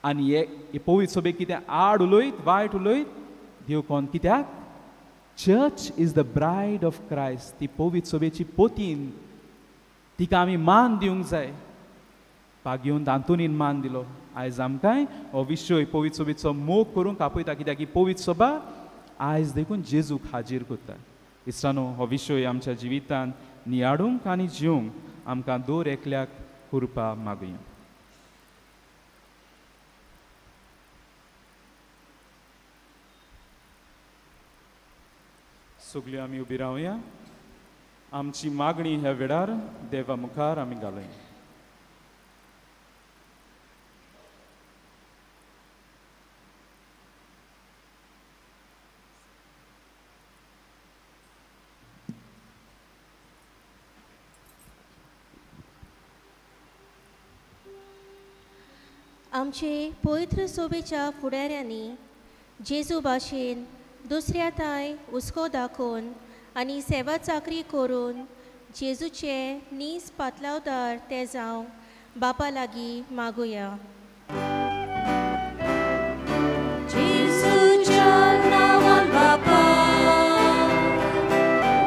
आनी हे पवित्र सभेक कितें आड उलयत वायट उलयत देव कोण कित्याक church is the bride of Christ ती पवित्र सभेची पोतीन तिका आमी मान दिवंक जाय पागयेवन दांतुनीन मान दिलो आयज आमकांय हो विशय पवित्र सभेचो मोग करूंक आपयता कित्याक ही पवित्र सभा आयज देखून जेजूक हाजीर करता इस्रानो हो विशय आमच्या जिवितांत नियाडूंक आनी जिवंक आमकां दर एकल्याक कृपा मागुया सगळीं आमी उबी रावया आमची मागणी ह्या वेळार देवा मुखार आमी घालुया आमचे पवित्र सभेच्या फुडाऱ्यांनी जेजू भाशेन दुसऱ्या ताय हुस्को दाखोवन आनी सेवा चाकरी करून जेजूचे नीज पातलावदार ते जावं बापा लागीं मागुया जेजूच्या नांवान बापा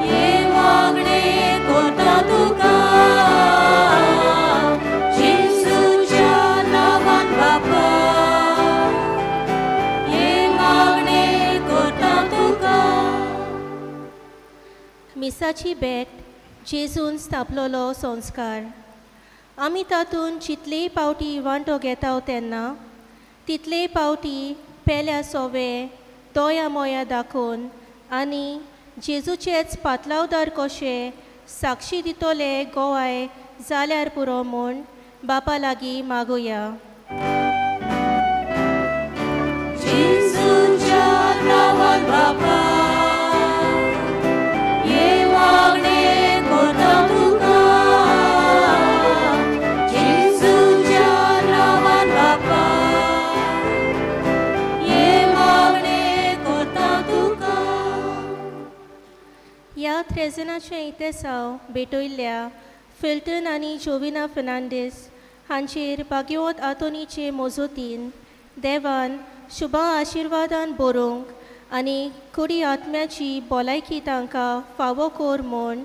ये मागणे करता तुका जेजूच्या नांवान बापा ये मागणे करता तुका मिसाची भेट जेजून स्थापलोलो संस्कार आमी तातूंत जितलेय पावटी वांटो घेता तेन्ना तितलेय पावटी पेल्या सोवे दोया मोया दाखोवन आनी जेजूचेच पातलावदार कशे साक्षी दितोले गोवाय जाल्यार पुरो म्हूण बापा लागीं मागुया जेजूच्या नांवान बापा ये मागणे करता तुका जेजूच्या नांवान बापा ये मागणे करता तुका ह्या थ्रेजनाच्या इतिहासाव भेटयल्ल्या फिल्टन आनी जोविना फेर्नांडीस हांचेर भाग्यवंत आंतोनीचे मोजोतीन देवान शुभ आशिर्वादान बरोवंक आनी कुडी आत्म्याची भलायकी तांकां फावो कोर म्हूण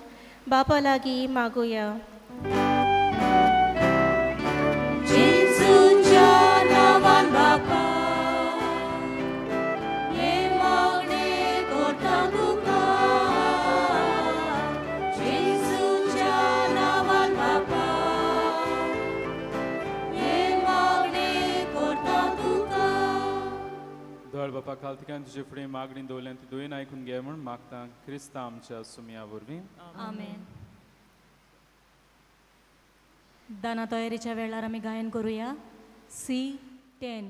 बापा लागीं मागुया जेजूच्या नांवान बापा ये मागणे करता तुका जेजूच्या नांवान बापा ये मागणे करता तुका धळ बापा खालतिकान तुजे फुडें मागणी दवरल्यान ती दोन आयकून घे म्हूण मागता क्रिस्ता आमच्या सुमया वरवीं आमेन दाना तयारीच्या वेळार आमी गायन करूया C10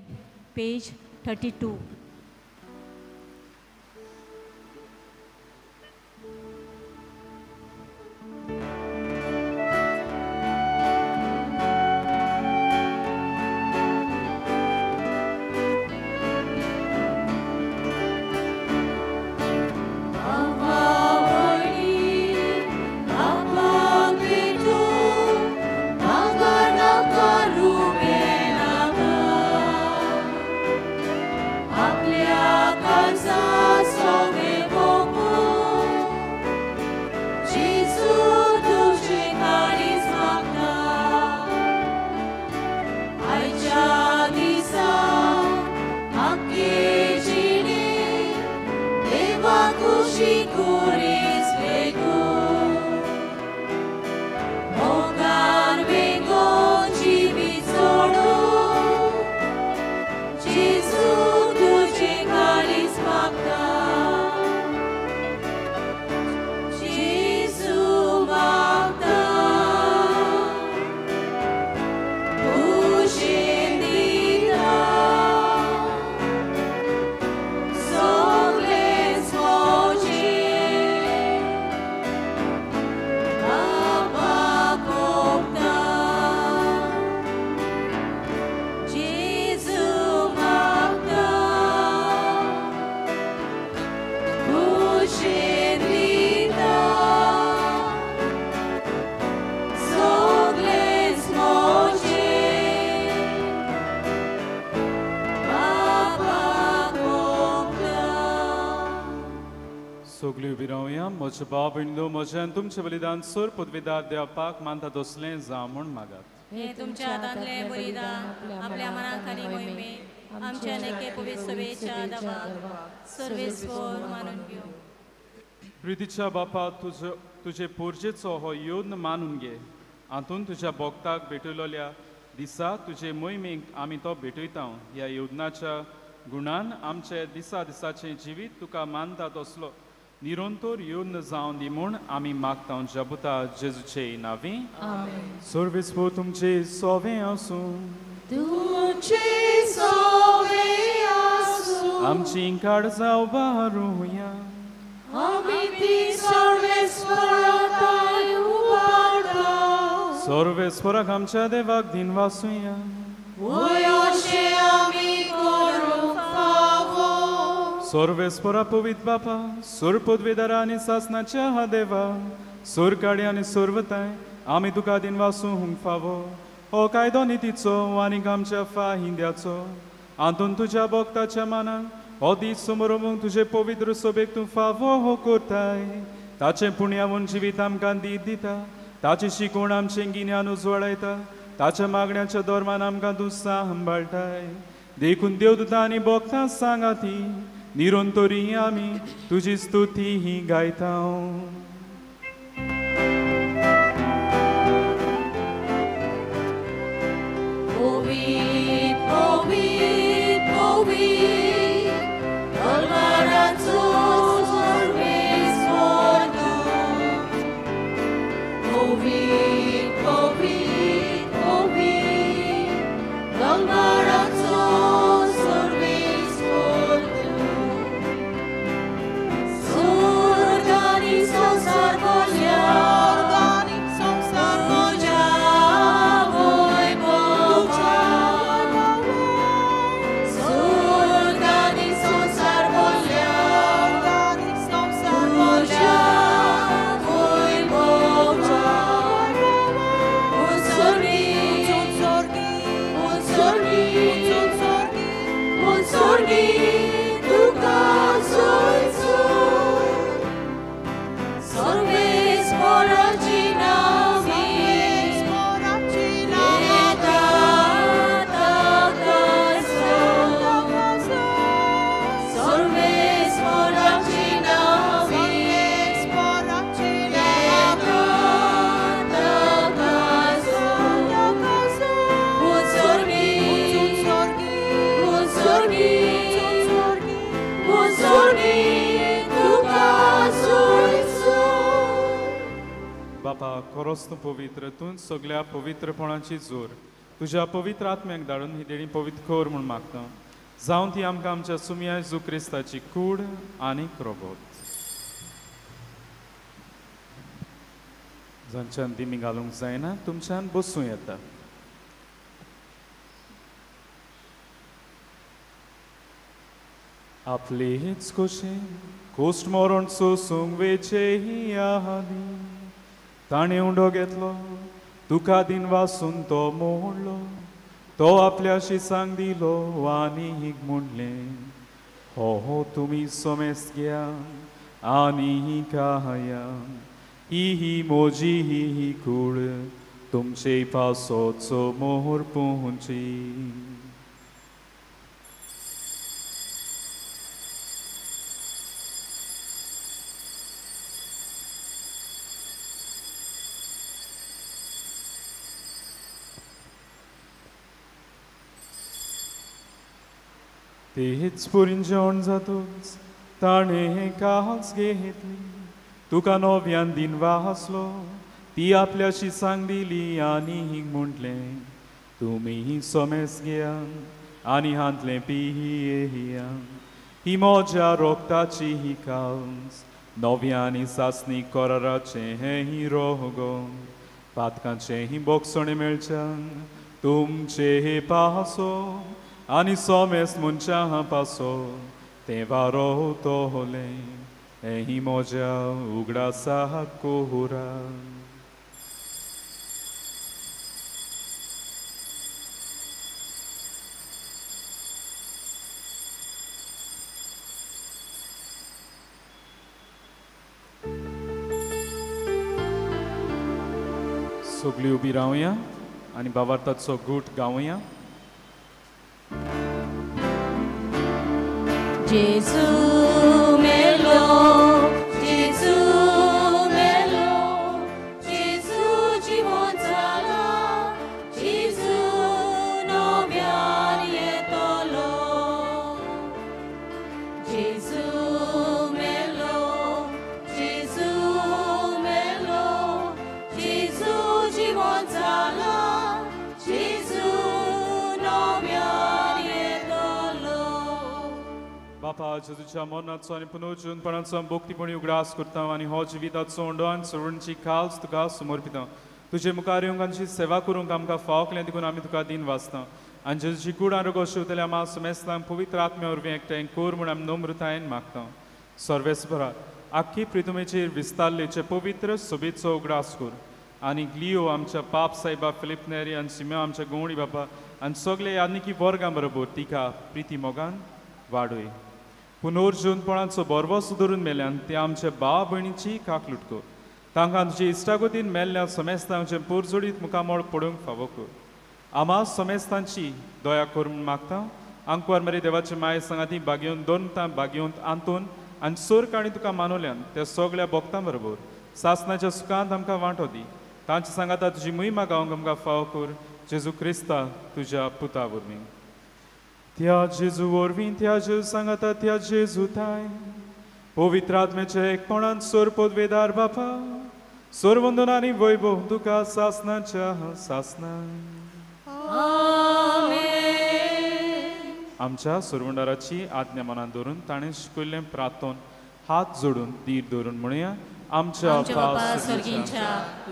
पेज 32 Up सगळी उबी रावया म्हजे बाब इंदू म्हजें तुमचें बलिदान सोर पदवीदार देवपाक मानता तसलें जा म्हूण मागात. हे तुमच्या हातांतले बलिदान आपल्या मनाखाली मोहिमे आमच्या नेके पवित्र सभेच्या दाबाक सर्वेस्वर मानून घेऊ. प्रितीच्या बापा तुजे पोरजेचो हो योद्न मानून घे. हातून तुज्या भक्ताक भेटयलोल्या दिसा तुजे मोहिमेक आमी तो भेटयता. ह्या योजनाच्या गुणान आमचे दिसा दिसाचें जिवीत तुका मानता तसलो निरंतर योद्न जावन दी म्हूण आमी मागता. जबुता जेजूचे नांवी सर्वेस्वर तुमचे सोवे आसूं. तुमचे सोवे आसूं. आमची काळजां उबारूया. आमी ती सर्वेस्वराताय उबारता. सर्वेस्वराक आमच्या देवाक दिन वासुया. वयोशे आमी करूंक फावो. सर्वेस्वरा पवित्र बापा सोर पदवीदारा आनी सासनाच्या हा देवा सोर काडी आनी सोर्वताय आमी तुका दिन वासूंक फावो. हो कायदो नितीचो आनीक आमच्या फाहिंद्याचो हातून तुज्या भक्ताच्या मानान हो दीस समोर तुजे पवित्र सोबेक तूं फावो हो करताय. ताचें पुण्यावून जिवीत आमकां दीत दिता. ताची शिकवण आमचें गिन्यान उजवाडायता. ताच्या मागण्याच्या धर्मान आमकां तूं सांबाळटाय. देखून देवदूतां आनी भक्तां सांगाती निरंतरी आमी तुजी स्तुती ही गायता. Povit, povit, povit, Dolmarațu सर्वेस्वर तू. Povit, povit, povit, Dolmarațu सर्वेस्वर तू. Organic संसार बोल्या, organic संसार बोल्या, voi बोच्या. Organic संसार बोल्या, organic संसार बोल्या, voi बोच्या. Unsorgi, unsorgi, unsorgi, unsorgi, तुका सोयचो. सर्वेस्वराची नावी येता ताकासो. सर्वेस्वराची नावी येता ताकासो. उत्सर्गी, उत्सर्गी, उत्सर्गी, तुका सोयचो. बापा खरोच तूं पवित्र. तूं सगळ्या पवित्रपणाची जोर तुज्या पवित्र आत्म्याक धाडून ही देणी पवित्र कर म्हूण मागता. जावं ती आमकां आमच्या सुमया जेजू क्रिस्ताची कूड आनी रोबोत. जांच्यान दिमी घालूंक जायना तुमच्यान बसूं येता. आपलेच खोशेन कोश्ट मरण सोसूंक वेचे ही आहाली. ताणें उंडो घेतलो तुका दिन वासून तो मोडलो. तो आपल्या शिसांक दिलो आनीक म्हणलें हो तुमी सोमेस्त घ्या आनी खाया. ही मोजी ही कूड तुमचे पासोचो मोहर पोंची. तेच पुरीन जेवण जातोच ताणे कास घेतली तुका नव्यान दिन वाचलो ती आपल्याशी सांग दिली आनी हिंग म्हटलें तुमी सोमेस घेया आनी हांतलें पिया ही मोज्या रोगताची ही कास नव्यानी सासणी कोराराचें हें ही रोगो पातकांचें ही बोगसोणें मेळच्यान तुमचे हे पासो आनी सोमेस मनशा पासो तें वारो तोले हें ही मोज्या उगडासा कोहुरा सगळीं उबी रावया आनी भावार्थाचो गूट गावया. जेजू मेलो जेजू मेलो जेजू जिवंत जाला जेजू नव्यान येतलो जेजू मेलो जेजू मेलो जेजू जिवंत जाला जेजू नव्यान येतलो. बापा जेजूच्या मरणाचो आनी पुनरुज्जीवनपणाचो भोक्तीपणी उगडास करता आनी हो जिविताचो ओंडो आनी सोडूंची खास तुका समर्पिता. तुजे मुखार येवंक आमची सेवा करूंक आमकां फावकलें देखून आमी तुका दिन वाचता आनी जेजूची कूड आरोग्य शिवतल्या आमा समेस्तांक पवित्र आत्म्या वरवीं एकठांय कोर म्हूण आमी नम्रतायेन मागता. सर्वेस्परा आख्खी प्रितुमेचेर विस्तारलेचे पवित्र सोबेचो उगडास कर आनी ग्लियो आमच्या पाप सायबा फिलिप नेरी आनी सिम्या आमच्या गवंडी बापा आनी सगळे यादनिकी वर्गां बरोबर तिका प्रिती मोगान वाडय. पुनर्जीवनपणाचो बरवो सुदरून मेल्यान ते आमचे भाव भयणीची काकलूट कर. तांकां तुजे इश्टागतीन मेल्ल्या समेस्तांचे पोरजोडीत मुखामोळ पडूंक फावो कर. आमा समेस्तांची दया कर म्हूण मागता. आंकवार मरे देवाचे माये सांगाती बागेवन दोनतां बागेवंत आंतून आनी सोर काणी तुका मानवल्यान त्या सगळ्या भक्तां बरोबर सासणाच्या सुखांत आमकां वांटो दी. तांचे सांगाता तुजी महिमा गावंक आमकां फावो कर. जेजू क्रिस्ता तुज्या पुता वरवीं. त्या जेजू वरवीं त्या जेजू सांगाता त्या जेजू थाय पवित्र आत्म्याच्या एकपणान सोर पदवेदार बापा सोर वंदन आनी वैभव तुका सासणाच्या सासना. आमच्या सोरवंडाराची आज्ञा मनात दवरून ताणें शिकयल्लें प्रार्थोन हात जोडून दीर दवरून म्हणुया. आमच्या बापा सर्गींच्या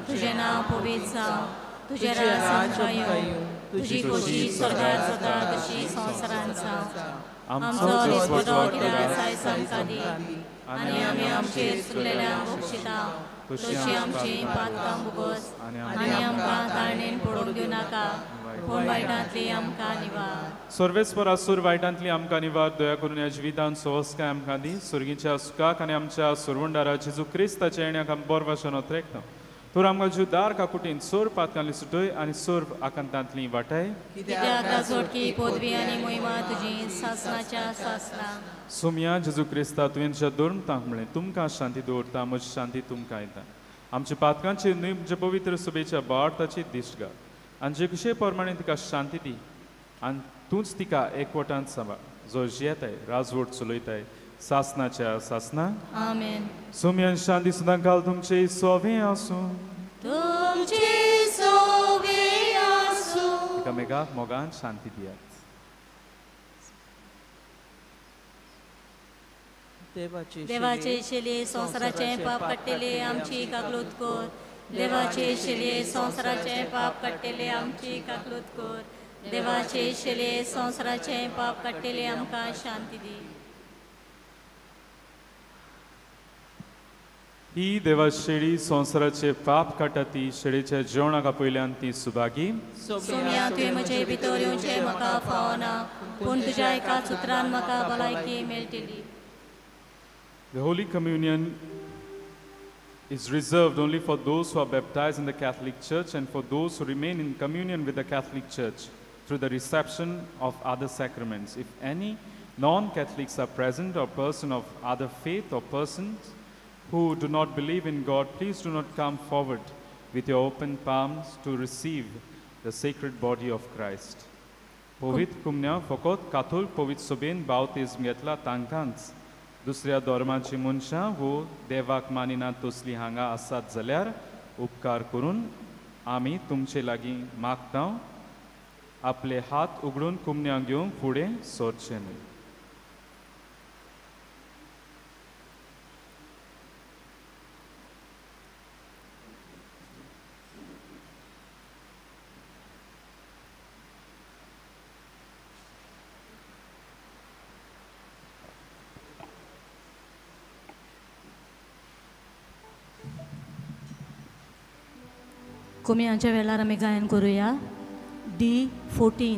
तुझें नांव पवित्र जावं तुजें राज्य येवं तुजी खोशी स्वर्गांत जाता तशी संवसारांत जावं. आमचो दिसपतो कितें आयज आमकां दी आनी आमी आमचेर चुकलेल्यांक बक्षिता तशी आमची पातकां भोगोस आनी आमकां ताळणेन पडोवंक दिवं नाका पूण वायटांतली आमकां निवार. सर्वेस्परा सूर वायटांतली आमकां निवार दया करून ह्या जिवितांत सोवस्काय आमकां दी. सुर्गीच्या सुखाक आनी आमच्या सोरवंडारा जेजू क्रिस्ताच्या येण्याक आमी बरो भाशेन ओतरेकता. तर आमकां जुदार काकुटीन सोर पातकांतली सुटय आनी सोर आकांतांतली वाटाय. कित्याक राजवटकी पदवी आनी महिमा तुजी सासणाच्या सासना. सोम्या जेजू क्रिस्ता तुवें तुज्या दोरमतांक म्हळें तुमकां शांती दवरता म्हजी शांती तुमकां येता. आमच्या पातकांचेर न्हय म्हणजे पवित्र सभेच्या बाळताची दिश्ट घाल आनी जे कुशे प्रमाणे तिका शांती दी आनी तूंच तिका एकवटांत सांबाळ जो जियेताय राजवट चलयताय सासनाच्या सासना. आमेन. सोम्यान शांती सुद्दां घाल तुमचे सोवें आसूं तुमचे सोवें आसूं. एकामेकाक मोगान शांती दियात. देवाचे शेले संवसाराचे पाप काडटेले आमची काकलूत कर. देवाचे शेले संवसाराचे पाप काडटेले आमची काकलूत कर. देवाचे शेले संवसाराचे पाप काडटेले आमकां शांती दी. ही देवा शेळी संवसाराचे पाप काडटा ती शेळेच्या जेवणाका पयल्यान ती सुभागी. सोम्या तुवें म्हजे भितर येवचें म्हाका फावना पूण तुज्या एकाच उतरान म्हाका भलायकी मेळटली. The Holy Communion is reserved only for those who are baptized in the Catholic Church and for those who remain in communion with the Catholic Church through the reception of other sacraments. If any non-Catholics are present or person of other faith or persons who do not believe in God, please do not come forward with your open palms to receive the sacred body of Christ. पवित्र कुमन्या फकत Catholic पवित्र सभेन बावतिस्म घेतला तांकांच दुसऱ्या धर्माची मनशां वो देवाक मानिनात तसली हांगा आसात जाल्यार उपकार करून आमी तुमचे लागीं मागता आपले हात उगडून कुमन्या घेवन फुडें सरचे न्हय. कुमयांच्या वेळार आमी गायन करुया D14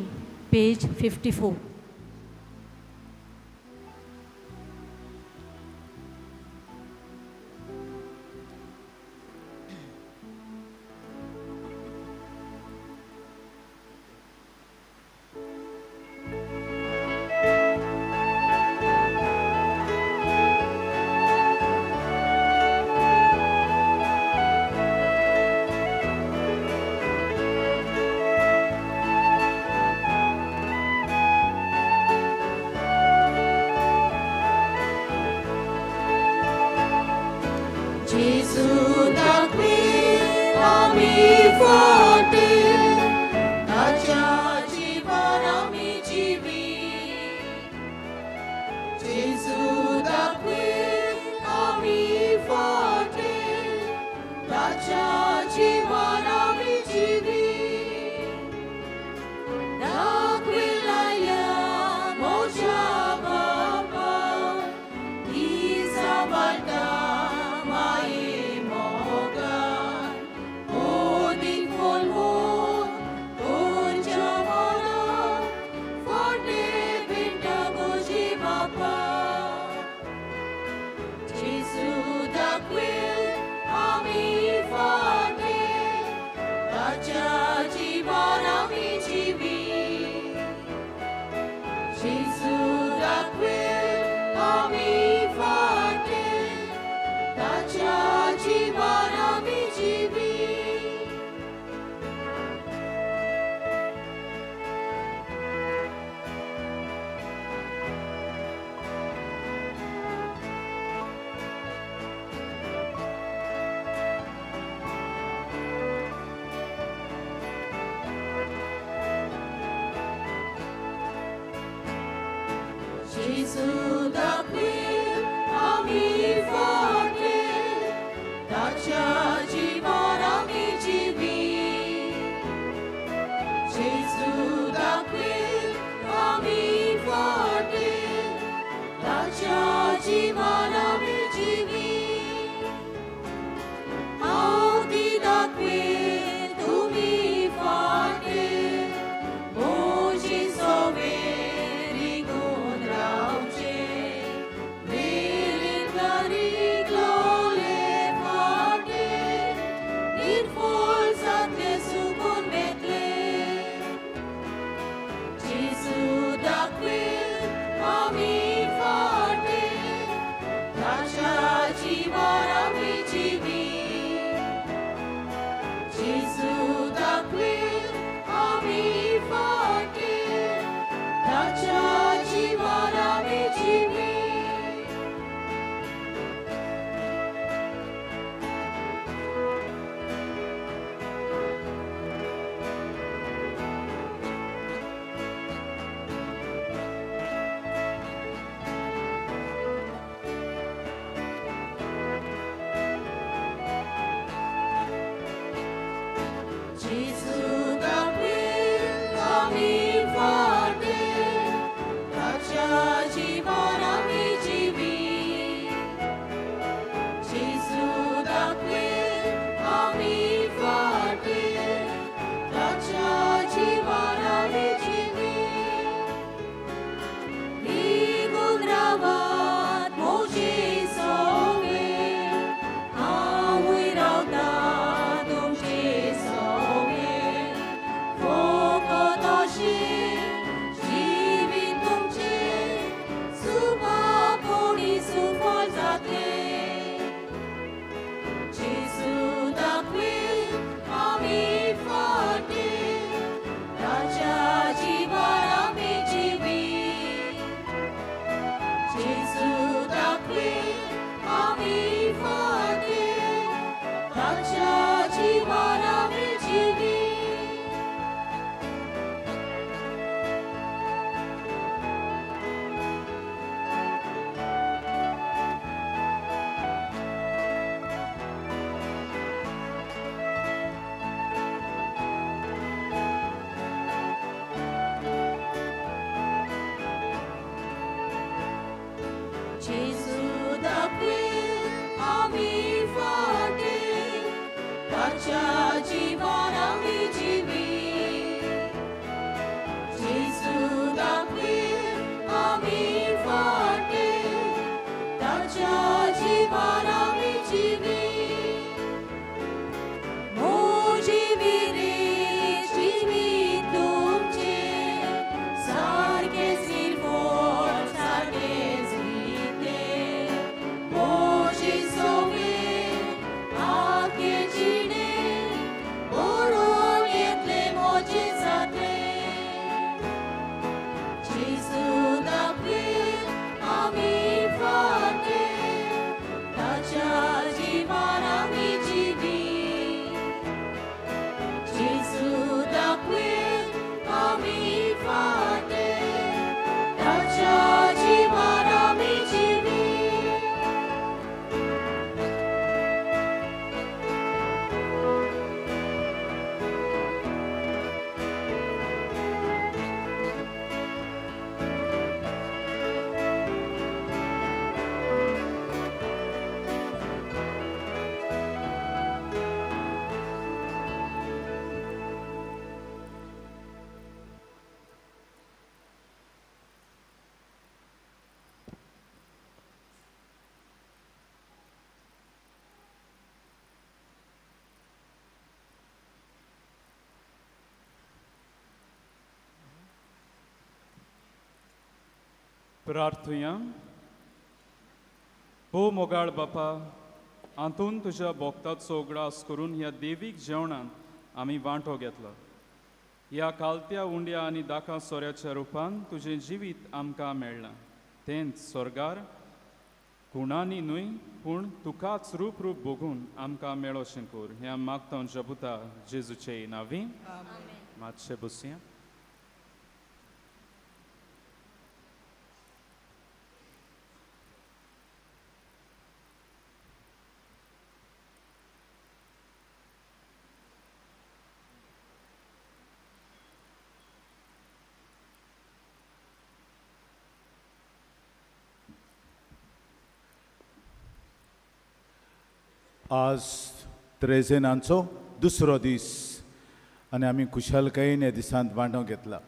पेज 54. Raja Jiva ताच्या जिवान आमी जिवी जेजू दाखवी आमी फाटे ताच्या जिवान आमी जिवी प्रार्थुया. हो मोगाळ बापा, हातून तुज्या भोगताचो उगडास करून ह्या देवीक जेवणान आमी वांटो घेतलो. ह्या कालत्या उंड्या आनी दाखा सोऱ्याच्या रुपान तुजें जिवीत आमकां मेळ्ळां. तेंच स्वर्गार गुणांनी न्हय पूण तुकाच रूप रूप बघून आमकां मेळोशें कोर. ह्या मागता जपुता जेजूचे नांवी. मातशें बसया. आज त्रेजेनांचो दुसरो दीस आनी आमी खुशालकायेन ह्या दिसांत वांटो घेतला.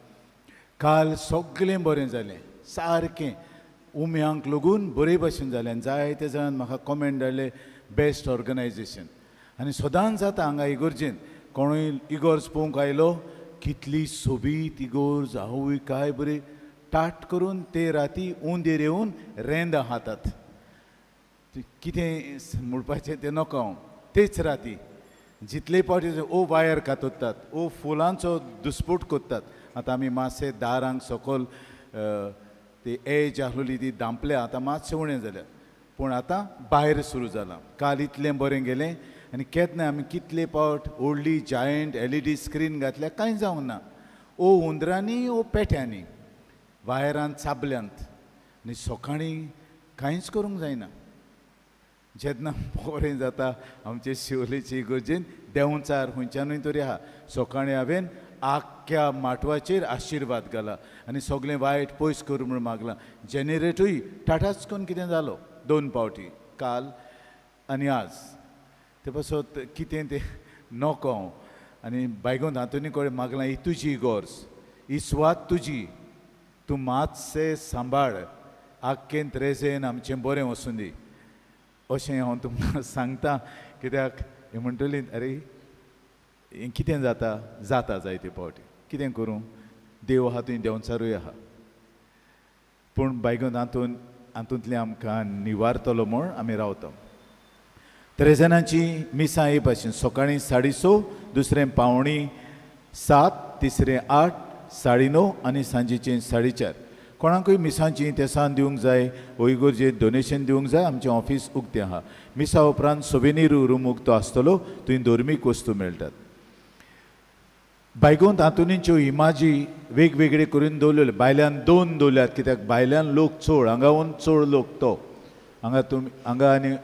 काल सगळें बरें जालें, सारकें उम्यांक लागून बरे भशेन जालें. जायते जाण म्हाका कॉमेंट धाडले बेस्ट ऑर्गनायजेशन. आनी सदांच जाता हांगा इगोर्जेन कोणूय इगोर्ज पळोवंक आयलो, कितली सोबीत इगोर्ज, हांवूय काय बरी टाट करून ते राती उंदेर येवन रेंदां हातात. कितें म्हणपाचें तें नका हांव. तेच राती जितले पावटी ओ वायर कातोतात, ओ फुलांचो दुस्पूट कोत्तात. आतां आमी मातशे दारांक सकयल ती एज आहलोली ती दांपल्या, आतां मातशें उणें जाल्या. पूण आतां भायर सुरू जालां. काल इतलें बरें गेलें आनी केन्ना आमी कितले पावट व्हडली जायंट LED स्क्रीन घातल्या, कांय जावंक ना. ओ हुंदरांनी ओ पेट्यांनी, वायरांत चाबल्यांत, आनी सकाळीं कांयच करूंक जायना. जेन्ना बरें जाता आमचे शिवोलेचे इगोर्जेन देंवचार खंयच्यानूय तरी आहा. सकाळीं हांवें आख्ख्या माटवाचेर आशिर्वाद घाला आनी सगळें वायट पयस करूं म्हूण मागलां. जेनेरेटूय टाटाच करून कितें जालो 2 पावटी, काल आनी आज. ते पासत कितें तें नको हांव. आनी बायगोन हातूंनी कडेन मागलां, ही तुजी इगोर्ज, ही सुवात तुजी, तूं मातशें सांबाळ, आख्खें त्रेजेन आमचें बरें वचूं दी अशें हांव तुमकां सांगता. कित्याक हे म्हणटली अरे हें कितें जाता, जाता जायते पावटी, कितें करूं, देव आहा थंय देंवचारूय आहा. पूण बायगोन हातूंतले आमकां निवारतलो म्हूण आमी रावता. त्रेजनांची मिसां हे भाशेन सकाळीं 6:30, दुसरें 6:45, तिसरें 8, 9:30 आनी सांजेचें 4:30. कोणाकूय मिसांची तेसान दिवंक जाय, इगोर्जेक डोनेशन दिवंक जाय, आमचें ऑफिस उक्तें आहा. मिसा उपरांत सोवेनीर रूम उक्तो आसतलो, थंय धर्मीक वस्तू मेळटात. बायगोंत हातूंच्यो इमाजी वेगवेगळे करून दवरलेल्यो. बायल्यान 2 दवरल्यात, कित्याक बायल्यान लोक चड, हांगाहून चड लोक तो. हांगा आनी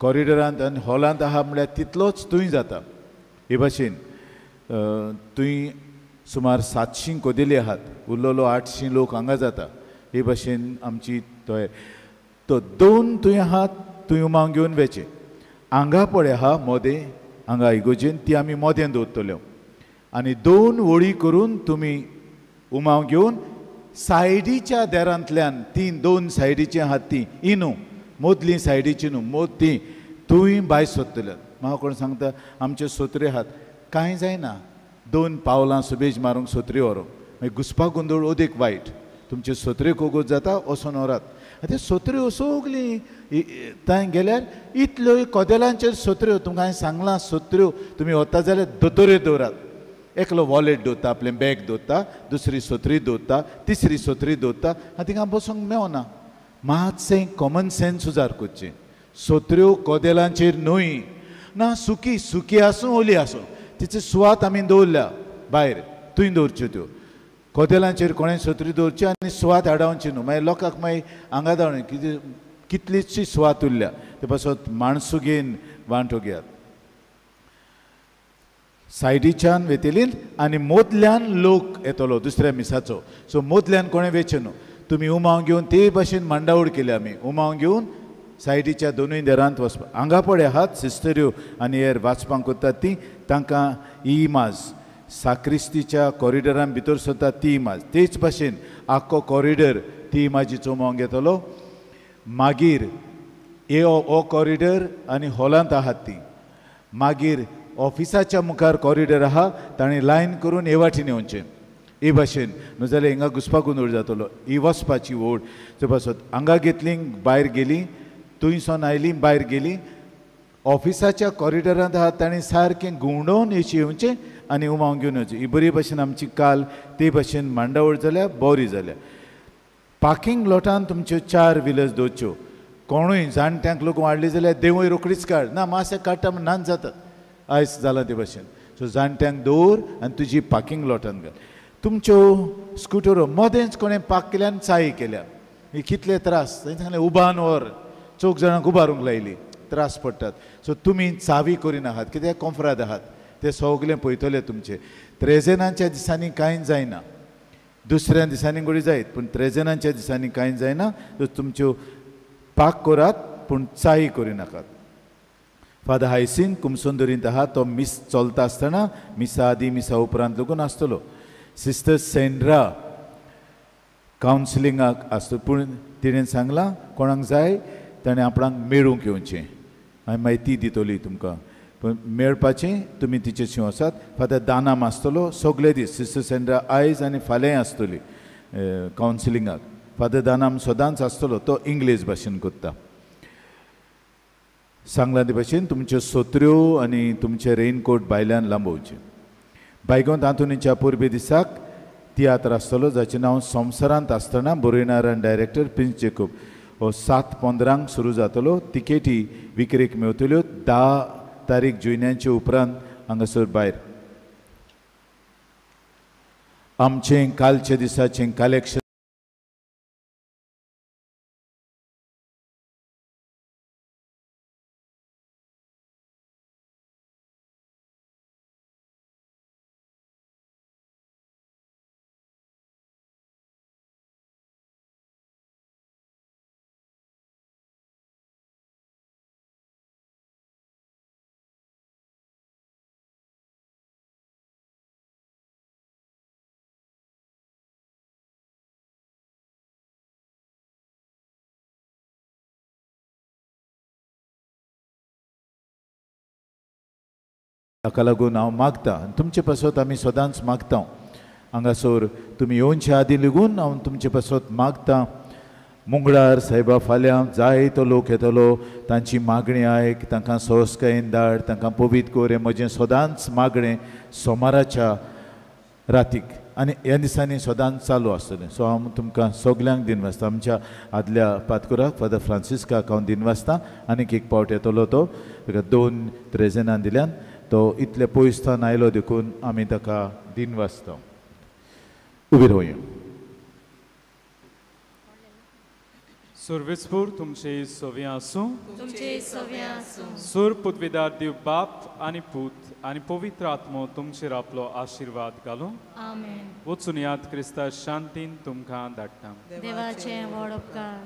कॉरिडरांत आनी हॉलांत आहा म्हळ्यार तितलोच थंय जाता. हे भाशेन थंय सुमार 700 कोदेली आहात, उरलेलो 800 लोक हांगा जाता. हे भाशेन आमची तो 2 थंय आहात, थंय उमांक घेवन वेचे. हांगा पळय आहा मोदें हांगा इगोजेन ती आमी मोदें दवरतल्यो आनी 2 वळी करून तुमी उमाव घेवन सायडीच्या देरांतल्यान 2 सायडीची आहात ती इनू मदली सायडीची न्हू मोद ती तुय भायर सोदतल्यात म्हाका कोण सांगता आमचे सोत्री आहात कांय जायना 2 पावलां सुबेज मारूंक सोत्री व्हरोंक मागीर घुसपा गोंदळ ओदेक वायट तुमचे सोत्रे कोगोत जाता वचून व्हरात आतां सोत्र्यो सगळी थंय गेल्यार इतल्यो कोदेलांचेर सोत्र्यो तुमकां हांवें सांगलां सोत्र्यो तुमी वता जाल्यार दोतोऱ्यो दवरात एकलो वॉलेट दवरता आपलें बॅग दवरता दुसरी सोत्री दवरता तिसरी सोत्री दवरता आनी तिंगा बसूंक मेवना मातशें कॉमन सेन्स उजार करचें सोत्र्यो कोदेलांचेर न्हय ना सुकी सुकी आसूं ओली आसूं तिचो सुवात आमी दवरल्या भायर थंय दवरच्यो त्यो कोदेलांचेर कोणें सोत्री दवरची आनी सुवात आडावची न्हू मागीर लोकांक मागीर हांगा धांवणी कितें कितलीशी सुवात उरल्या ते पासत माणसू घेवन वांटो घेयात सायडीच्यान वेतेलीन आनी मदल्यान लोक येतलो दुसऱ्या मिसाचो सो मदल्यान कोणें वेचे न्हू तुमी उमाव घेवन ते भाशेन मांडावळ केली आमी उमाव घेवन सायडीच्या दोनूय देरांत वचपाक हांगा पळय आहात सिस्टऱ्यो आनी हेर वाचपाक कोत्तात ती तांकां ही इमाज साक्रिस्तीच्या कॉरिडरान भितर सरता ती इमाज तेच भाशेन आख्खो कॉरिडर ती इमाजीचो उमाव घेतलो मागीर हो कॉरिडर आनी हॉलांत आहात ती मागीर ऑफिसाच्या मुखार कॉरिडर आहा ताणें लायन करून हे वाटेन येवचें हे भाशेन न्हू जाल्यार हिंगा घुसपाक गोंदळ जातलो ही वचपाची ओड सो पासत हांगा घेतली भायर गेली थंयसून आयली भायर गेली ऑफिसाच्या कॉरिडरांत आहा ताणें सारकें घुंवडोवन अशें येवचें आनी उमाव घेवन येवचें ही बरे भाशेन आमची काल ते भाशेन मांडावळ जाल्या बरी जाल्या पार्किंग लॉटान तुमच्यो 4 व्हिलर्स दवरच्यो कोणूय जाणट्यांक लोक वाडली जाल्यार देवूय रोखडीच काड ना मातशें काडटा म्हण नाच जातात आयज जालां ते भाशेन सो जाणट्यांक दवर आनी तुजी पार्किंग लॉटान घाल तुमच्यो स्कुटरो मोदेंच कोणें पार्क केल्या आनी चाय केल्या ही कितले त्रास थंय सांगलें उबान व्हर 4 जाणांक उबारूंक लायली त्रास पडटात सो तुमी चावी करिनात कित्याक कॉम्फराद आहात ते सगळें पळयतले तुमचे त्रेजेनाच्या दिसांनी कांय जायना दुसऱ्या दिसांनी गोडी जायत पूण त्रेजेनाच्या दिसांनी कांय जायना सो तुमच्यो पाक करात पूण चाय करिनाकात फादर हायसीन कुमसोंदरींत आहा तो मिस चलता आसतना मिसा आदी मिसा उपरांत लोकून आसतलो सिस्टर सेंड्रा कावन्सिलिंगाक आसता पूण तिणें सांगलां कोणाक जाय ताणें आपणाक मेळूंक येवचें हांवें म्हायती दितली तुमकां पूण मेळपाचें तुमी तिचेशी वचात फादर दानाम आसतलो सगळे दीस सिस्टर सेंड्रा आयज आनी फाल्यां आसतली कावन्सिलिंगाक फादर दानाम सदांच आसतलो तो इंग्लीश भाशेन करता सांगला ते भाशेन तुमच्यो सोत्र्यो आनी तुमचे रेनकोट भायल्यान लांबोवचे बायगोंत आंतोनीच्या पुर्बे दिसाक तियात्र आसतलो जाचें नांव संवसारांत आसतना बरयणार आनी डायरेक्टर प्रिन्स जेकोब हो 7:15 सुरू जातलो तिकेटी विक्रेक मेवतल्यो 10 तारीख जुन्यांचे उपरांत हांगासर भायर आमचें कालचे दिसाचें कलेक्शन ताका लागून हांव मागतां तुमचे पासत आमी सदांच मागता हांगासर तुमी येवचे आदीं लेगून हांव तुमचे पासत मागतां मुंगळार सायबा फाल्यां जायतो लोक येतलो तांची मागणी आयक तांकां सोस्कायेन धाड तांकां पवीत कर हें म्हजें सदांच मागणें सोमाराच्या रातीक आनी ह्या दिसांनी सदांच चालू आसतलें सो हांव तुमकां सगल्यांक दिनवासता आमच्या आदल्या पातकुराक फादर फ्रांसिस्काक हांव दिनवासता आनीक एक पावट येतलो तो ताका 2 त्रेजेनां दिल्यान तो इतले पयसतान आयलो देखून आमी ताका दिनवासता उबी रावया सर्वेस्पूर तुमचे सव्या आसूं तुमचे सव्या आसूं सूर पुदविदार दिव बाप आनी पूत आनी पवित्र आत्मो तुमचेर आपलो आशिर्वाद घालूं आमेन वचून याद क्रिस्ता शांतीन तुमकां धाडटा देवाचे व्हड उपकार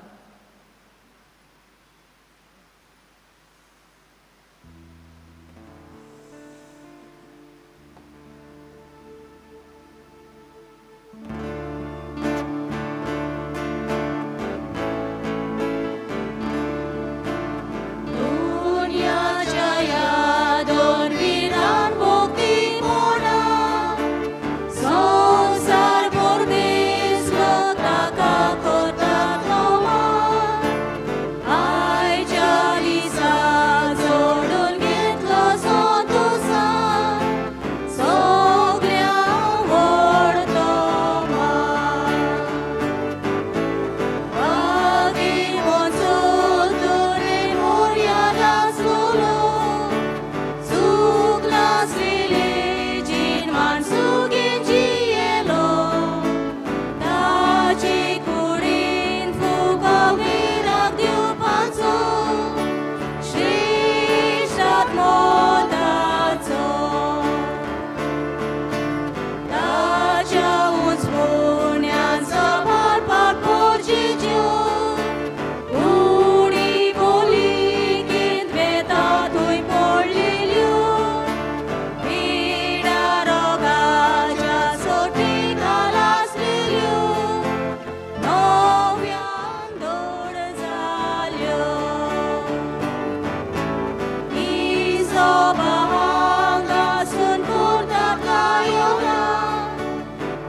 सोबाहांगासून पुरता गायोना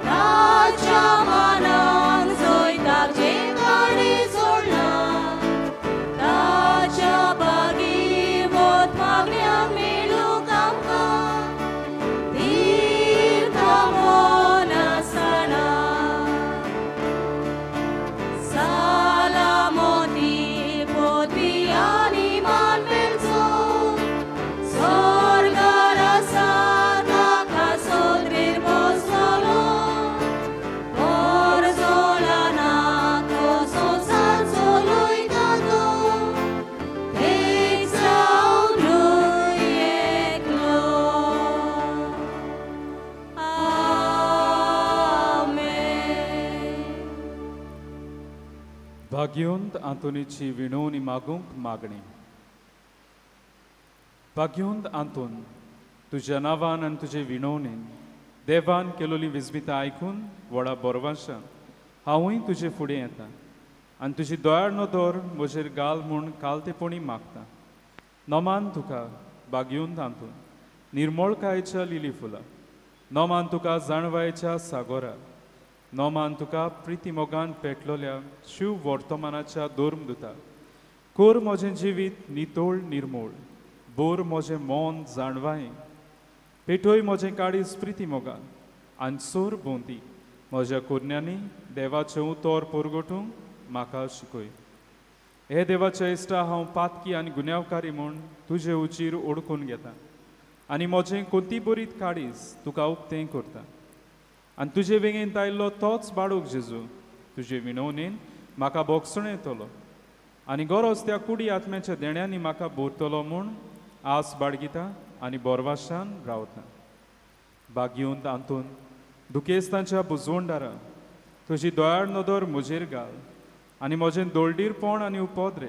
ताच्या मनांक जैताक जे गाडी सोडला ताच्या बागी वत मागण्यांक मेळूंक आमकां तीर्थ मोन आसना सालामती पदवी आनी मानवेलचो स्वर्गार आसा ताका सोदरेर बसलो परजोला नाको संसार चलयता तो तेच जावन एकलो आमेन. भाग्योंत आंतोनीची विणवणी मागूंक मागणी. भाग्योंत आंतून तुज्या नांवान आनी तुजे विणवणेन देवान केलोली विजमितां आयकून व्हडा बोरवाशा हांवूय तुजे फुडें येता आनी तुजी दोयाळ नदर म्हजेर घाल म्हूण कालतेपणी मागता. नोमान तुका भाग्योंत आंतून निर्मळकायेच्या लिली फुलां नोमान तुका जाणवायेच्या सागोरा नोमान तुका प्रिती मोगान पेटलोल्या शिव वर्तमानाच्या दोर्मदुता कोर म्हजें जिवीत नितोळ निर्मूळ बोर म्हजें मोन जाणवायें पेटोय म्हजें काळीज प्रिती मोगान आनी सोर बोंदी म्हज्या कुरण्यांनी देवाचें उतोर पोरगोटूंक म्हाका शिकय. हे देवाच्या इश्टा हांव पातकी आनी गुन्यांवकारी म्हूण तुजे उचीर ओडकून घेता आनी म्हजें कोणती बरीत काळीज तुका उक्तें करता आनी तुजे वेगेंत आयिल्लो तोच बाळूक जेजू तुजे विणवणेन म्हाका बोगसण येतलो आनी गरज त्या कुडी आत्म्याच्या देण्यांनी म्हाका भोरतलो म्हूण आस बाळगिता आनी बोरवाशान रावता. भाग्योंत आंतून दुखेस्तांच्या बुजवणदारा तुजी दोयाळ नदर म्हजेर घाल आनी म्हजें दोळडीरपण आनी उपद्रे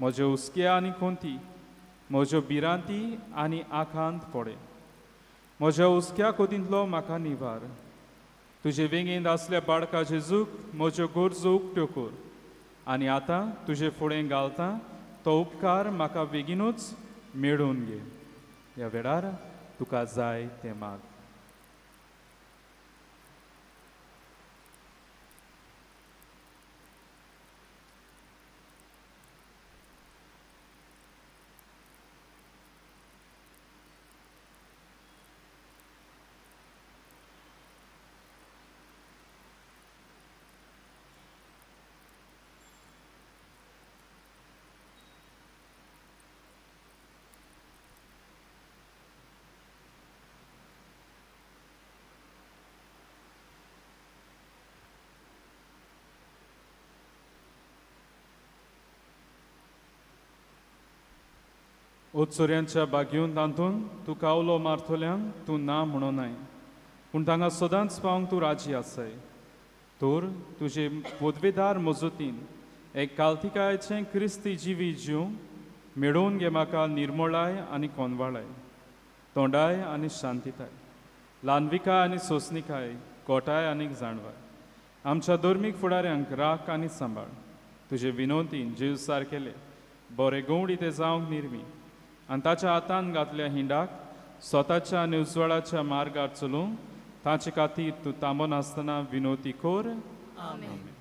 म्हजे हुस्क्या आनी कोंती म्हज्यो भिरांती आनी आखांत पडे म्हज्या हुस्क्या कोदींतलो म्हाका निवार. तुजे वेगेंत आसल्या बाळका जेजूक म्हज्यो गरजो उक्त्यो कर आनी आतां तुजे फुडें घालता तो उपकार म्हाका बेगीनूच मेळून घे. ह्या वेळार तुका जाय तें माग. उत्सुऱ्यांच्या बागेंत तांतून तूं कावलो मारतोल्यांक तूं ना म्हणोनाय पूण तांकां सदांच पावंक तूं राजी आसाय. तर तुजे पदवेदार मजतीन एक काल्तिकायेचें क्रिस्ती जिवी जीव मेळोवन घे म्हाका निर्मळाय आनी कोनवाळाय तोंडाय आनी शांतीताय ल्हानविकाय आनी सोंसणिकाय कोटाय आनी जाणवाय. आमच्या धर्मीक फुडाऱ्यांक राख आनी सांबाळ तुजे विनोदीन जीव सारकेले बरे गवडी ते जावंक निर्मी आनी ताच्या हातान घातल्या हिंडाक स्वताच्या आनी उजवाडाच्या मार्गार चलूंक ताचे खातीर तूं थांबोन आसतना विनोदी कोर. आमेन.